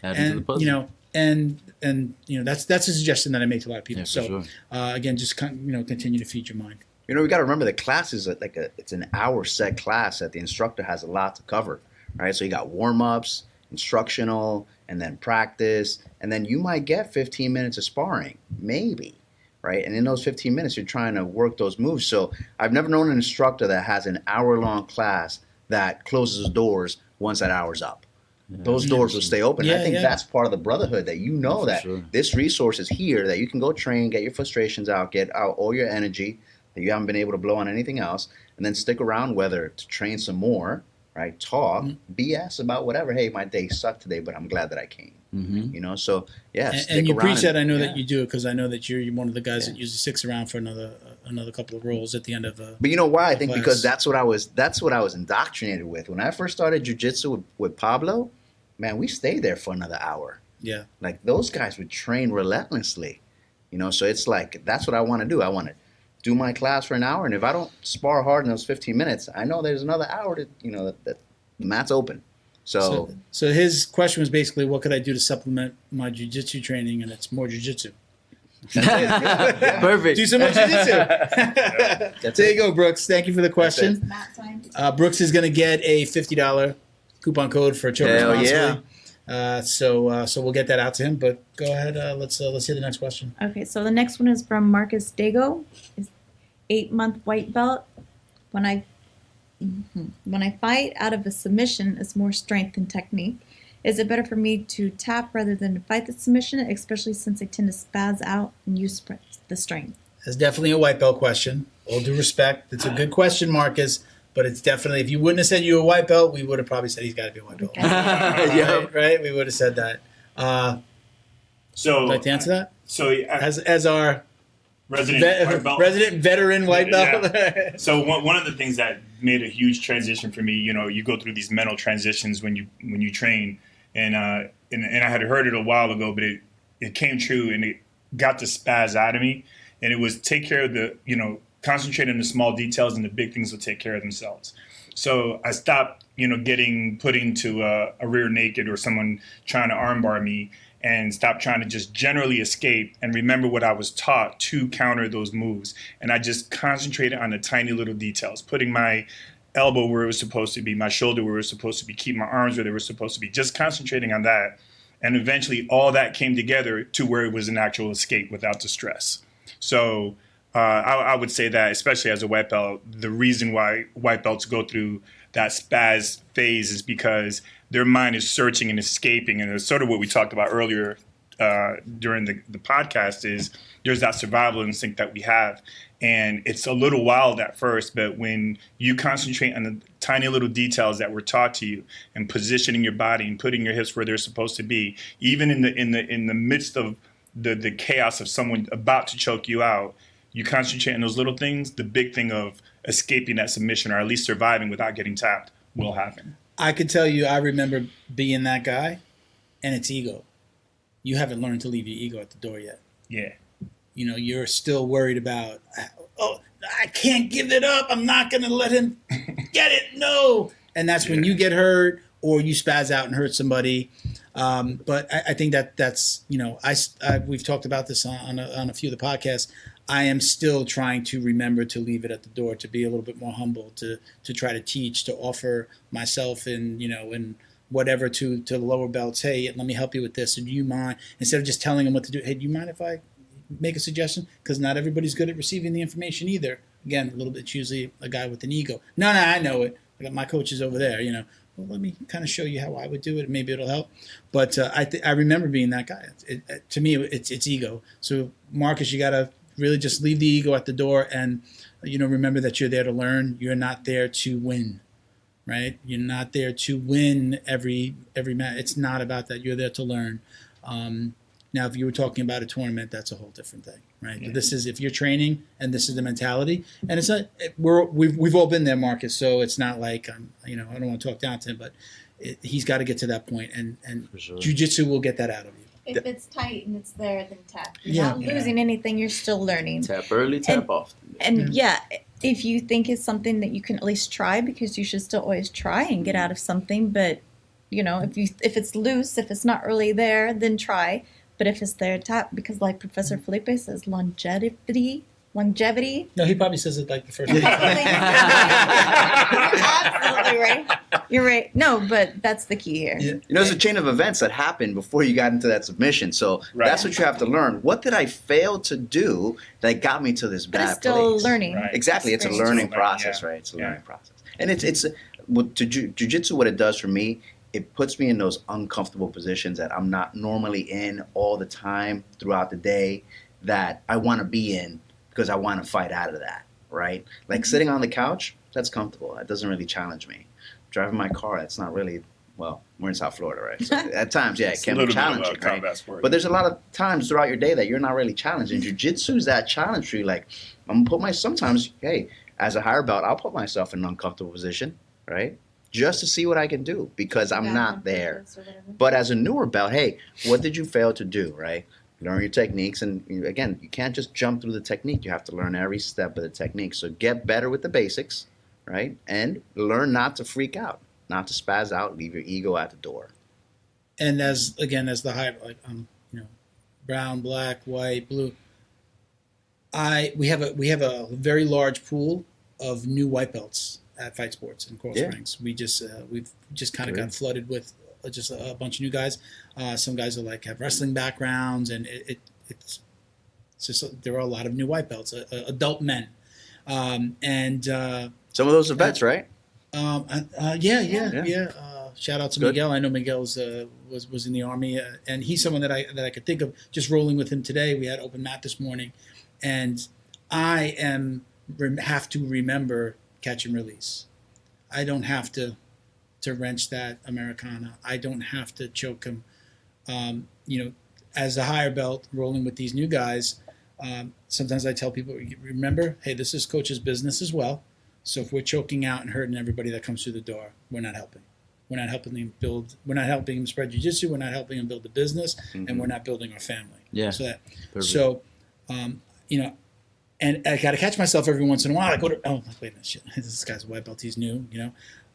add it to the puzzle. And that's a suggestion that I make to a lot of people. Yeah, so sure. Again, just continue to feed your mind. We got to remember the class is it's an hour set class that the instructor has a lot to cover, right? So you got warm-ups, instructional, and then practice, and then you might get 15 minutes of sparring, maybe, right? And in those 15 minutes, you're trying to work those moves. So I've never known an instructor that has an hour-long class that closes the doors once that hour's up. Yeah. Those doors will stay open. I think that's part of the brotherhood, that that this resource is here, that you can go train, get your frustrations out, get out all your energy that you haven't been able to blow on anything else, and then stick around, whether to train some more, right? Talk, BS about whatever. Hey, my day sucked today, but I'm glad that I came. Mm-hmm. So and you preach that. I know that you do it because I know that you're one of the guys that usually sticks around for another couple of rolls at the end of. But you know why? I think class. Because that's what I was indoctrinated with when I first started jiu-jitsu with Pablo. Man, we stayed there for another hour. Yeah, like those guys would train relentlessly, So it's like that's what I want to do. I want to do my class for an hour, and if I don't spar hard in those 15 minutes, I know there's another hour that that the mat's open. So his question was basically, what could I do to supplement my jiu-jitsu training? And it's more jiu-jitsu. Perfect. Do some more jiu-jitsu. There you go, Brooks. Thank you for the question. Brooks is going to get a $50 coupon code for Choke Responsibly. Yeah. So we'll get that out to him. But go ahead. Let's hear the next question. Okay, so the next one is from Marcus Dago. Is 8-month white belt. When I fight out of a submission, it's more strength than technique. Is it better for me to tap rather than to fight the submission, especially since I tend to spaz out and use the strength? That's definitely a white belt question. All due respect. It's a good question, Marcus, but it's definitely, if you wouldn't have said you were a white belt, we would have probably said he's got to be a white belt. Right? We would have said that. So, would you like to answer that? So, as our resident veteran white belt. Yeah. So one of the things that made a huge transition for me, you go through these mental transitions when you train, and I had heard it a while ago, but it came true, and it got to spaz out of me, and it was take care of concentrate on the small details, and the big things will take care of themselves. So I stopped, getting put into a rear naked or someone trying to armbar me, and stop trying to just generally escape and remember what I was taught to counter those moves. And I just concentrated on the tiny little details, putting my elbow where it was supposed to be, my shoulder where it was supposed to be, keep my arms where they were supposed to be, just concentrating on that. And eventually all that came together to where it was an actual escape without the stress. So I would say that, especially as a white belt, the reason why white belts go through that spaz phase is because their mind is searching and escaping. And it's sort of what we talked about earlier during the podcast is there's that survival instinct that we have. And it's a little wild at first, but when you concentrate on the tiny little details that were taught to you and positioning your body and putting your hips where they're supposed to be, even in the midst of the chaos of someone about to choke you out, you concentrate on those little things, the big thing of escaping that submission or at least surviving without getting tapped will happen. I could tell you, I remember being that guy, and it's ego. You haven't learned to leave your ego at the door yet. Yeah. You're still worried about, I can't give it up. I'm not going to let him get it. No. And that's when you get hurt or you spaz out and hurt somebody. But I think that's, we've talked about this on a few of the podcasts. I am still trying to remember to leave it at the door, to be a little bit more humble, to try to teach, to offer myself and whatever to the lower belts. Hey, let me help you with this. And do you mind, instead of just telling them what to do, hey, do you mind if I make a suggestion? Because not everybody's good at receiving the information either. Again, a little bit, usually a guy with an ego. No, I know it. I got my coaches over there, Well, let me kind of show you how I would do it. Maybe it'll help. But I remember being that guy. To me, it's ego. So, Marcus, you got to really just leave the ego at the door and, remember that you're there to learn. You're not there to win, right? You're not there to win every match. It's not about that. You're there to learn. Now, if you were talking about a tournament, that's a whole different thing, right? Yeah. But this is if you're training and this is the mentality. And it's not, we've all been there, Marcus. So it's not like, I don't want to talk down to him, but he's got to get to that point. And sure. Jiu-Jitsu will get that out of you. If it's tight and it's there, then tap. You're not losing anything. You're still learning. Tap early, tap often. And if you think it's something that you can at least try, because you should still always try and get out of something. But, if it's loose, if it's not really there, then try. But if it's there, tap. Because like Professor Felipe says, longevity. No, he probably says it like the first time. Absolutely right. You're right. No, but that's the key here. Yeah. There's a chain of events that happened before you got into that submission. So that's what you have to learn. What did I fail to do that got me to this bad place? But it's still learning. Right. Exactly. It's a learning process, right? It's a learning process. And it's Jiu-Jitsu, what it does for me, it puts me in those uncomfortable positions that I'm not normally in all the time throughout the day that I want to be in, because I want to fight out of that, right? Like sitting on the couch, that's comfortable. That doesn't really challenge me. Driving my car, that's not really well, we're in South Florida, right? So at times, yeah, it can be challenging, right? Sport, but there's a lot of times throughout your day that you're not really challenged. And jiu-jitsu is that challenge for you. Like, I'm gonna put sometimes, hey, as a higher belt, I'll put myself in an uncomfortable position, right? Just to see what I can do because I'm not there. But as a newer belt, hey, what did you fail to do, right? Learn your techniques. And again, you can't just jump through the technique. You have to learn every step of the technique. So get better with the basics, right? And learn not to freak out, not to spaz out, leave your ego at the door. And as the high, like, brown, black, white, blue, we have a very large pool of new white belts at Fight Sports in Coral Springs. We've just kind of got flooded with just a bunch of new guys. Some guys are have wrestling backgrounds, and it's just there are a lot of new white belts, adult men, and some of those are vets, right? Yeah. Shout out to Miguel. I know Miguel was in the Army, and he's someone that I could think of. Just rolling with him today, we had open mat this morning, and I have to remember catch and release. I don't have to wrench that Americana. I don't have to choke him. As a higher belt rolling with these new guys, sometimes I tell people, remember, hey, this is coach's business as well. So if we're choking out and hurting everybody that comes through the door, we're not helping. We're not helping him build. We're not helping him spread jiu-jitsu. We're not helping him build a business, and we're not building our family. Yeah. And I got to catch myself every once in a while. I go to, wait a minute, shit, this guy's a white belt. He's new,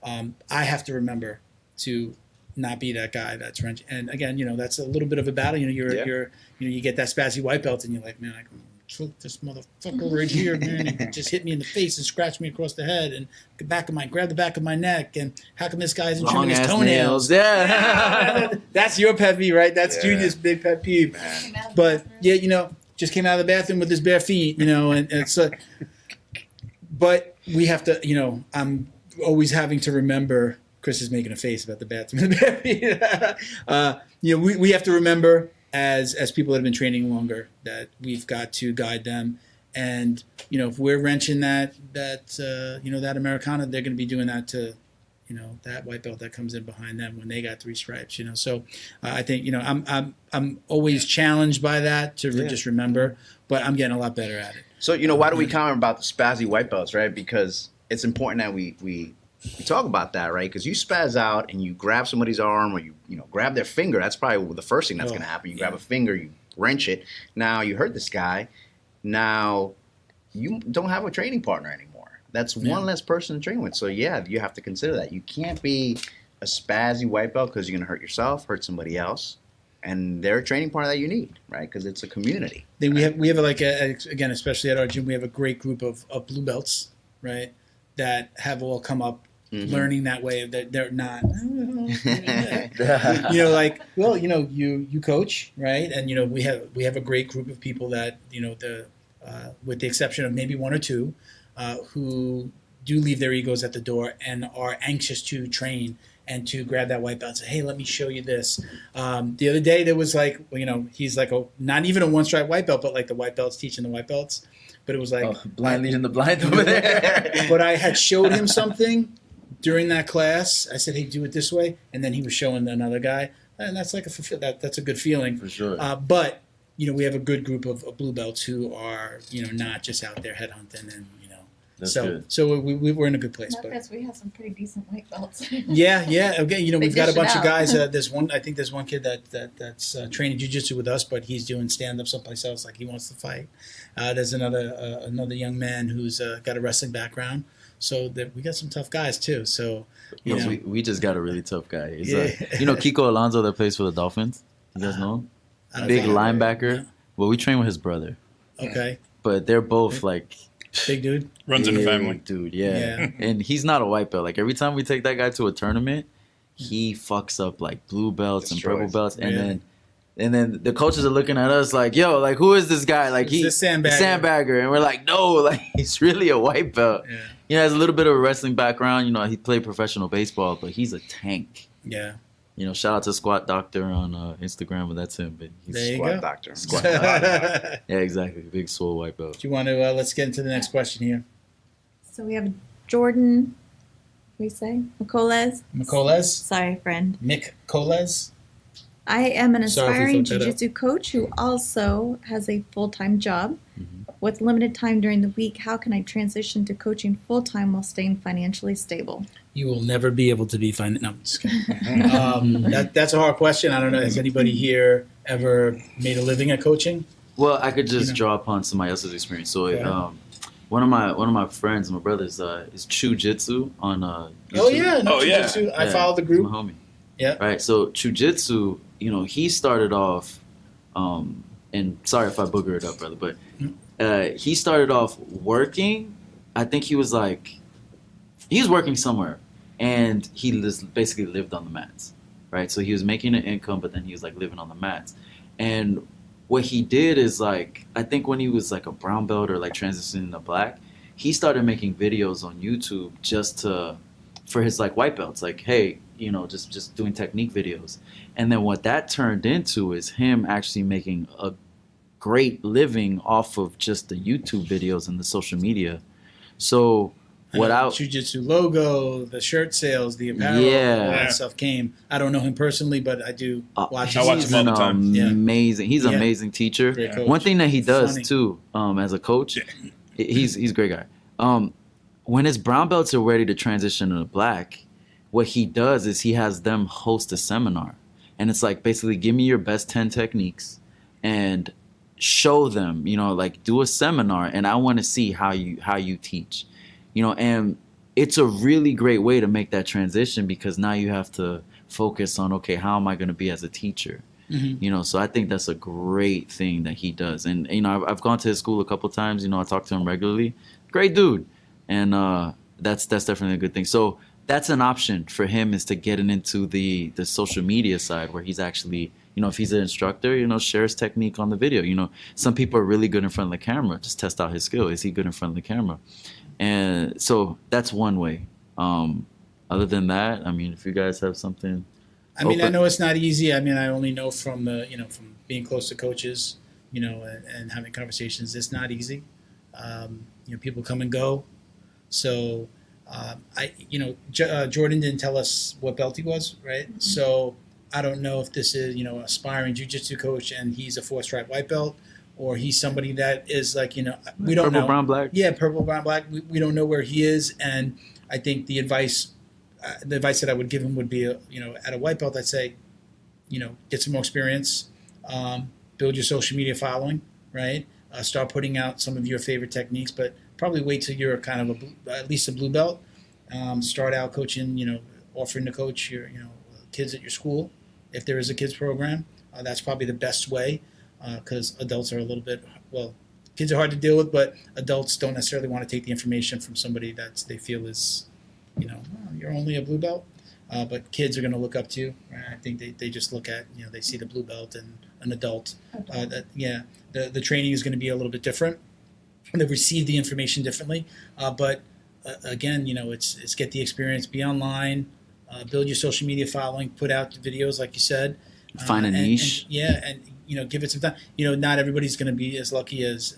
I have to remember to not be that guy that's wrench. And again, that's a little bit of a battle. You get that spazzy white belt, and you're like, man, I can choke this motherfucker right here, man. He just hit me in the face and scratched me across the head, and grab the back of my neck. And how come this guy isn't trimming his toenails? Yeah, that's your pet peeve, right? That's Junior's big pet peeve. But just came out of the bathroom with his bare feet, and it's but we have to, I'm always having to remember. Chris is making a face about the bathroom and the bare feet. We have to remember as people that have been training longer that we've got to guide them, and if we're wrenching that Americana, they're going to be doing that to that white belt that comes in behind them when they got 3 stripes, So I think, I'm always challenged by that to just remember, but I'm getting a lot better at it. So, why do we comment about the spazzy white belts, right? Because it's important that we talk about that, right? Because you spaz out and you grab somebody's arm or you grab their finger. That's probably the first thing that's going to happen. You grab a finger, you wrench it. Now you hurt this guy. Now you don't have a training partner anymore. That's one less person to train with. So, you have to consider that. You can't be a spazzy white belt because you're going to hurt yourself, hurt somebody else. And they're a training partner that you need, right? Because it's a community. Then we have again, especially at our gym, we have a great group of blue belts, right, that have all come up learning that way. They're not, you coach, right? And, we have a great group of people that, with the exception of maybe 1 or 2, who do leave their egos at the door and are anxious to train and to grab that white belt and say, hey, let me show you this. The other day there was he's like not even a 1-stripe white belt, but like the white belts teaching the white belts. But it was like blind leading the blind over there. But I had showed him something during that class. I said, hey, do it this way. And then he was showing another guy. And that's that's a good feeling. For sure. But, we have a good group of blue belts who are, not just out there headhunting and, That's good. So we're in a good place. Because we have some pretty decent white belts. Yeah. Okay, we've got a bunch of guys. There's one kid that's training jiu-jitsu with us, but he's doing stand-up someplace else. Like he wants to fight. There's another young man who's got a wrestling background. So we got some tough guys too. So we just got a really tough guy. He's Kiko Alonso that plays for the Dolphins. You guys know him? Big linebacker. Yeah. Well, we train with his brother. Okay. But they're both like. Big dude. Runs in the family. Dude, yeah. And he's not a white belt. Like every time we take that guy to a tournament, he fucks up like blue belts and purple belts. And then the coaches are looking at us like, yo, like who is this guy? Like he's a sandbagger. And we're like, no, like he's really a white belt. Yeah. He has a little bit of a wrestling background. He played professional baseball, but he's a tank. Yeah. Shout out to Squat Doctor on Instagram, but that's him. But he's Squat Doctor. Squat Doctor. Yeah, exactly. Big swole white belt. Do you want to let's get into the next question here? So we have Jordan, we say? Macoles? Macoles? Sorry, friend. Mick Coles? I am an Sorry if we aspiring fucked that up. jiu-jitsu coach who also has a full-time job. Mm-hmm. With limited time during the week, how can I transition to coaching full-time while staying financially stable? You will never be able to be No, I'm just kidding. That's a hard question. I don't know. Has anybody here ever made a living at coaching? Well, I could just draw upon somebody else's experience. So, one of my friends, my brothers, is Jiu-Jitsu on YouTube. Oh yeah, Jiu-Jitsu. I follow the group. He's my homie. Yeah. Right. So Jiu-Jitsu, he started off, and sorry if I booger it up, brother, but he started off working. I think he was working somewhere, and he basically lived on the mats, right? So he was making an income, but then he was living on the mats, and what he did is I think when he was a brown belt or transitioning to black, he started making videos on YouTube for his white belts, hey, just doing technique videos. And then what that turned into is him actually making a great living off of just the YouTube videos and the social media. So Jiu-Jitsu logo, the shirt sales, the apparel, all that stuff came. I don't know him personally, but I do watch him. I watch him all the time. Amazing. He's an amazing teacher. One thing that he does too, as a coach, he's a great guy. When his brown belts are ready to transition to black, what he does is he has them host a seminar. And it's basically give me your best 10 techniques and show them, do a seminar, and I want to see how you teach. And it's a really great way to make that transition, because now you have to focus on, okay, how am I going to be as a teacher? Mm-hmm. So I think that's a great thing that he does. And, I've gone to his school a couple times, I talk to him regularly. Great dude. And that's definitely a good thing. So that's an option for him, is to get into the social media side, where he's actually, if he's an instructor, share his technique on the video. Some people are really good in front of the camera. Just test out his skill. Is he good in front of the camera? And so that's one way. Other than that, if you guys have something. I know it's not easy. I only know from from being close to coaches, and having conversations, it's not easy. People come and go. So, Jordan didn't tell us what belt he was, right? Mm-hmm. So I don't know if this is, aspiring jiu-jitsu coach and he's a 4-stripe white belt, or he's somebody that is we don't know. Purple, brown, black. Yeah, purple, brown, black. We don't know where he is. And I think the advice that I would give him would be, at a white belt, I'd say, get some more experience, build your social media following, right? Start putting out some of your favorite techniques, but probably wait till you're kind of at least a blue belt. Start out coaching, offering to coach your, kids at your school. If there is a kids program, that's probably the best way, because adults are a little bit, kids are hard to deal with, but adults don't necessarily want to take the information from somebody that they feel is, you're only a blue belt. But kids are going to look up to you. Right? I think they just look at, they see the blue belt and an adult. The training is going to be a little bit different. They receive the information differently. But again, it's get the experience, be online, build your social media following, put out videos like you said. Find a niche. And give it some time. Not everybody's going to be as lucky as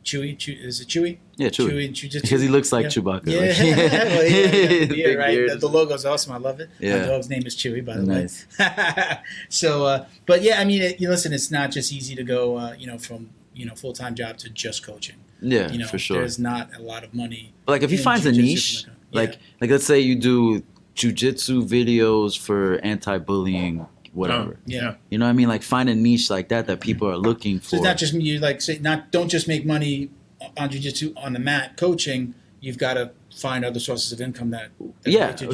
Chewy. Is it Chewy? Yeah, Chewy. Chewy and Jiu-Jitsu. Because he looks like Chewbacca. Yeah, right. The logo's awesome. I love it. Yeah. My dog's name is Chewy, by the nice. way. So, but yeah, listen, it's not just easy to go, from full-time job to just coaching. Yeah, for sure. There's not a lot of money. But if he finds a niche, like let's say you do jiu-jitsu videos for anti-bullying, whatever. Yeah. You know what I mean? Find a niche like that people are looking for. So it's not just you don't just make money on jiu-jitsu on the mat coaching. You've got to find other sources of income that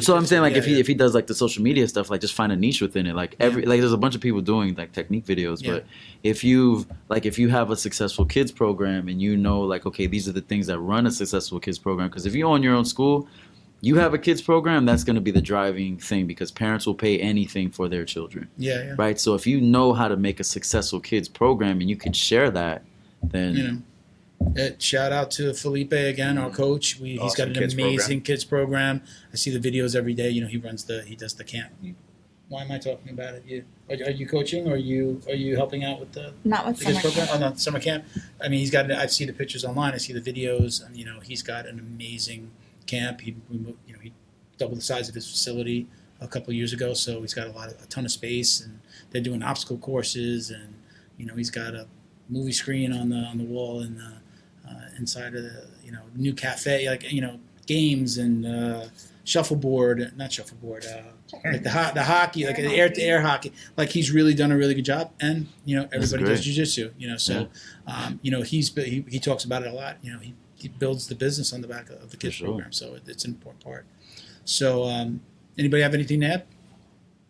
so I'm saying if he does the social media stuff, just find a niche within it. There's a bunch of people doing technique videos, but if you have a successful kids program and okay, these are the things that run a successful kids program, because if you own your own school, you have a kids program, that's going to be the driving thing, because parents will pay anything for their children. Yeah. Right? So if you know how to make a successful kids program and you can share that, then shout out to Felipe again, our coach. He's got an amazing kids program. I see the videos every day. He does the camp. Why am I talking about it? Are you coaching, or are you helping out with the kids program? Oh, no, summer camp. I see the pictures online. I see the videos, and he's got an amazing camp. He doubled the size of his facility a couple of years ago, so he's got a ton of space, and they're doing obstacle courses, and he's got a movie screen on the wall in the inside of the new cafe, games and shuffleboard, like the hockey, like air hockey. Like he's really done a really good job, and everybody does jiu-jitsu. So he talks about it a lot. He builds the business on the back of the kids program, so it's an important part. So anybody have anything to add?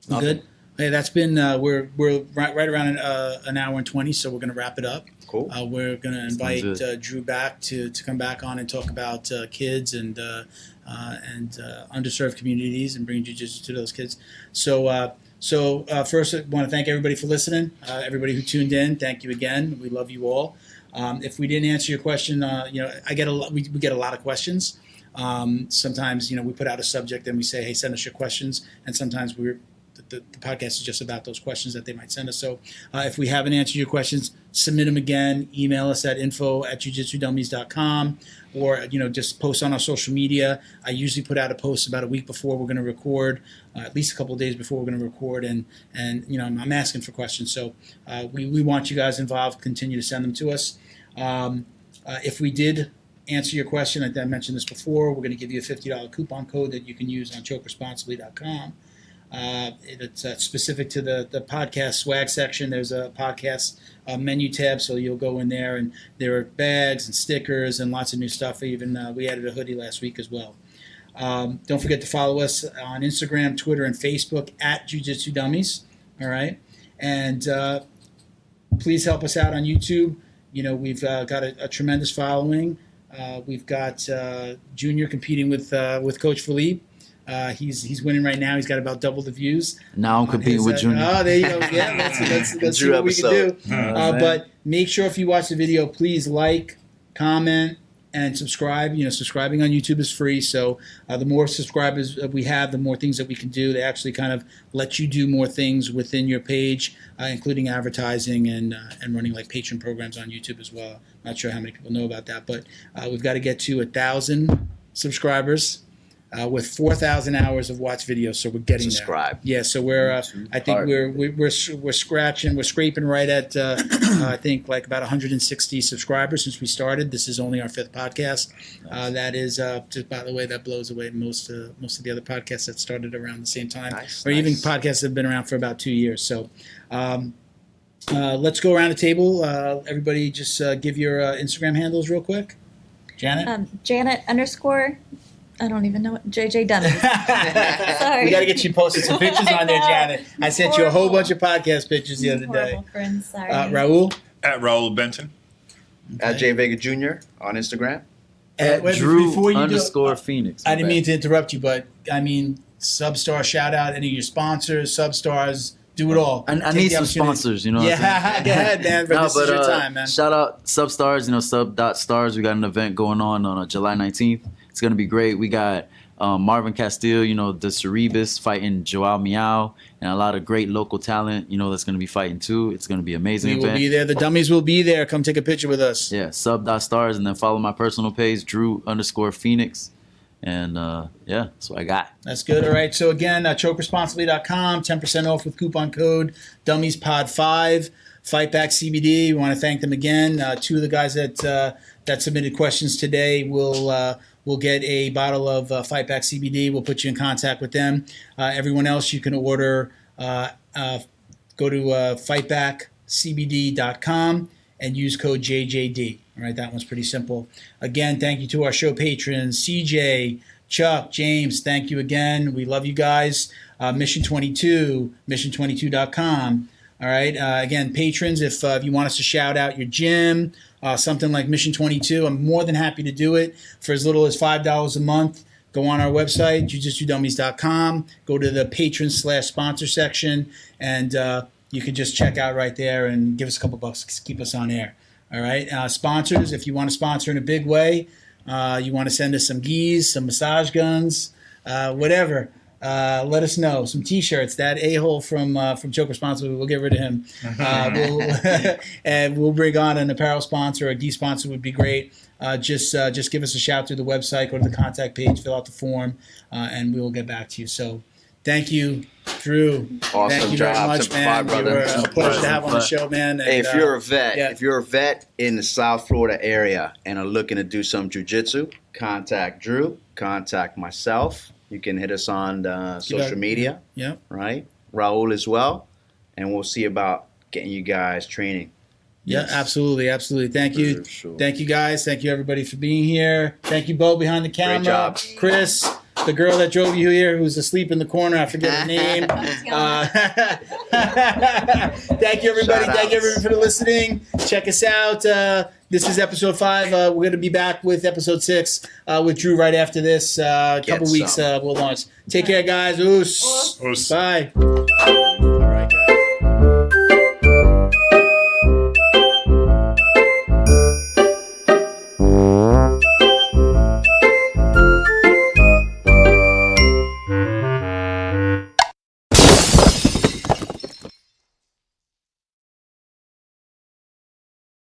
Good. Hey, that's been we're right around an hour and 20, so we're going to wrap it up. Cool. We're going to invite Drew back to come back on and talk about kids and underserved communities and bring jiu-jitsu to those kids. So first, I want to thank everybody for listening. Everybody who tuned in, thank you again. We love you all. If we didn't answer your question, I get we get a lot of questions. Sometimes we put out a subject and we say, hey, send us your questions, and sometimes the podcast is just about those questions that they might send us. So if we haven't answered your questions, submit them again. Email us at info@jiu-jitsudummies.com, or just post on our social media. I usually put out a post about a week before we're going to record, at least a couple of days before we're going to record, and I'm asking for questions. So we want you guys involved. Continue to send them to us. If we did answer your question, I mentioned this before, we're going to give you a $50 coupon code that you can use on chokeresponsibly.com. It's specific to the podcast swag section. There's a podcast menu tab, so you'll go in there, and there are bags and stickers and lots of new stuff. Even we added a hoodie last week as well. Don't forget to follow us on Instagram, Twitter, and Facebook at Jiu-Jitsu Dummies. All right, and please help us out on YouTube. We've got a tremendous following. We've got Junior competing with Coach Philippe. He's winning right now. He's got about double the views. Now I'm competing with Junior. Oh, there you go. Yeah, let's see what we can do. But make sure if you watch the video, please like, comment, and subscribe. Subscribing on YouTube is free. So the more subscribers we have, the more things that we can do. They actually kind of let you do more things within your page, including advertising and running like patron programs on YouTube as well. Not sure how many people know about that, but we've got to get to 1,000 subscribers. With 4,000 hours of watch videos, so we're getting Subscribe. there. Yeah, so we're I think we're scraping right at I think like about 160 subscribers since we started. This is only our 5th podcast. Nice. That is just by the way, that blows away most of the other podcasts that started around the same time, even podcasts that have been around for about 2 years. So let's go around the table. Everybody, just give your Instagram handles real quick. Janet. Janet _ I don't even know what JJ Dummies. Sorry. We got to get you posted some pictures on there, Janet. I sent you a whole bunch of podcast pictures the other day. Horrible friends, sorry. Raul? At Raul Benton. Okay. At J Vega Jr. on Instagram. At Drew _ Phoenix. I didn't mean to interrupt you, but SubStars, shout out any of your sponsors, SubStars. Do it all. I need some sponsors, Yeah, go ahead, man. This is your time, man. Shout out SubStars, sub.stars. We got an event going on July 19th. It's going to be great. We got Marvin Castile, the Cerebus fighting Joao Miao, and a lot of great local talent, that's going to be fighting too. It's going to be an amazing event. We will be there. The dummies will be there. Come take a picture with us. Yeah, sub.stars, and then follow my personal page, Drew _ Phoenix. And that's what I got. That's good. All right. So again, chokeresponsibly.com, 10% off with coupon code DummiesPod5. Fight Back CBD. We want to thank them again. 2 of the guys that submitted questions today will get a bottle of Fight Back CBD. We'll put you in contact with them. Everyone else, you can order. Go to fightbackcbd.com and use code JJD. All right, that one's pretty simple. Again, thank you to our show patrons, CJ, Chuck, James. Thank you again. We love you guys. Mission 22, mission22.com. All right. Again, patrons, if you want us to shout out your gym, something like Mission 22, I'm more than happy to do it for as little as $5 a month. Go on our website, jiu-jitsudummies.com. Go to the patron/sponsor section, and you can just check out right there and give us a couple bucks to keep us on air. All right. Sponsors, if you want to sponsor in a big way, you want to send us some gis, some massage guns, whatever. let us know. Some T-shirts. That a-hole from Choke Responsibly, we'll get rid of him. And we'll bring on an apparel sponsor or a D-sponsor would be great. Just give us a shout through the website. Go to the contact page, fill out the form, and we will get back to you. So thank you, Drew. Awesome Thank you job. very much, man. Brother. You were a pleasure to have on the show, man. And, hey, if you're a vet, yeah. if you're a vet in the South Florida area and are looking to do some jiu-jitsu, contact Drew, contact myself. You can hit us on social media, right? Raul as well, and we'll see about getting you guys training. Yeah, absolutely. Thank you. Sure. Thank you, guys. Thank you, everybody, for being here. Thank you, Bo, behind the camera. Great job. Chris, the girl that drove you here who's asleep in the corner. I forget her name. Thank you, everybody. Thank you, everybody, for listening. Check us out. This is episode 5. We're going to be back with episode 6 with Drew right after this. Couple weeks we'll launch. Take care, guys. Oos. Oos. Bye. All right, guys.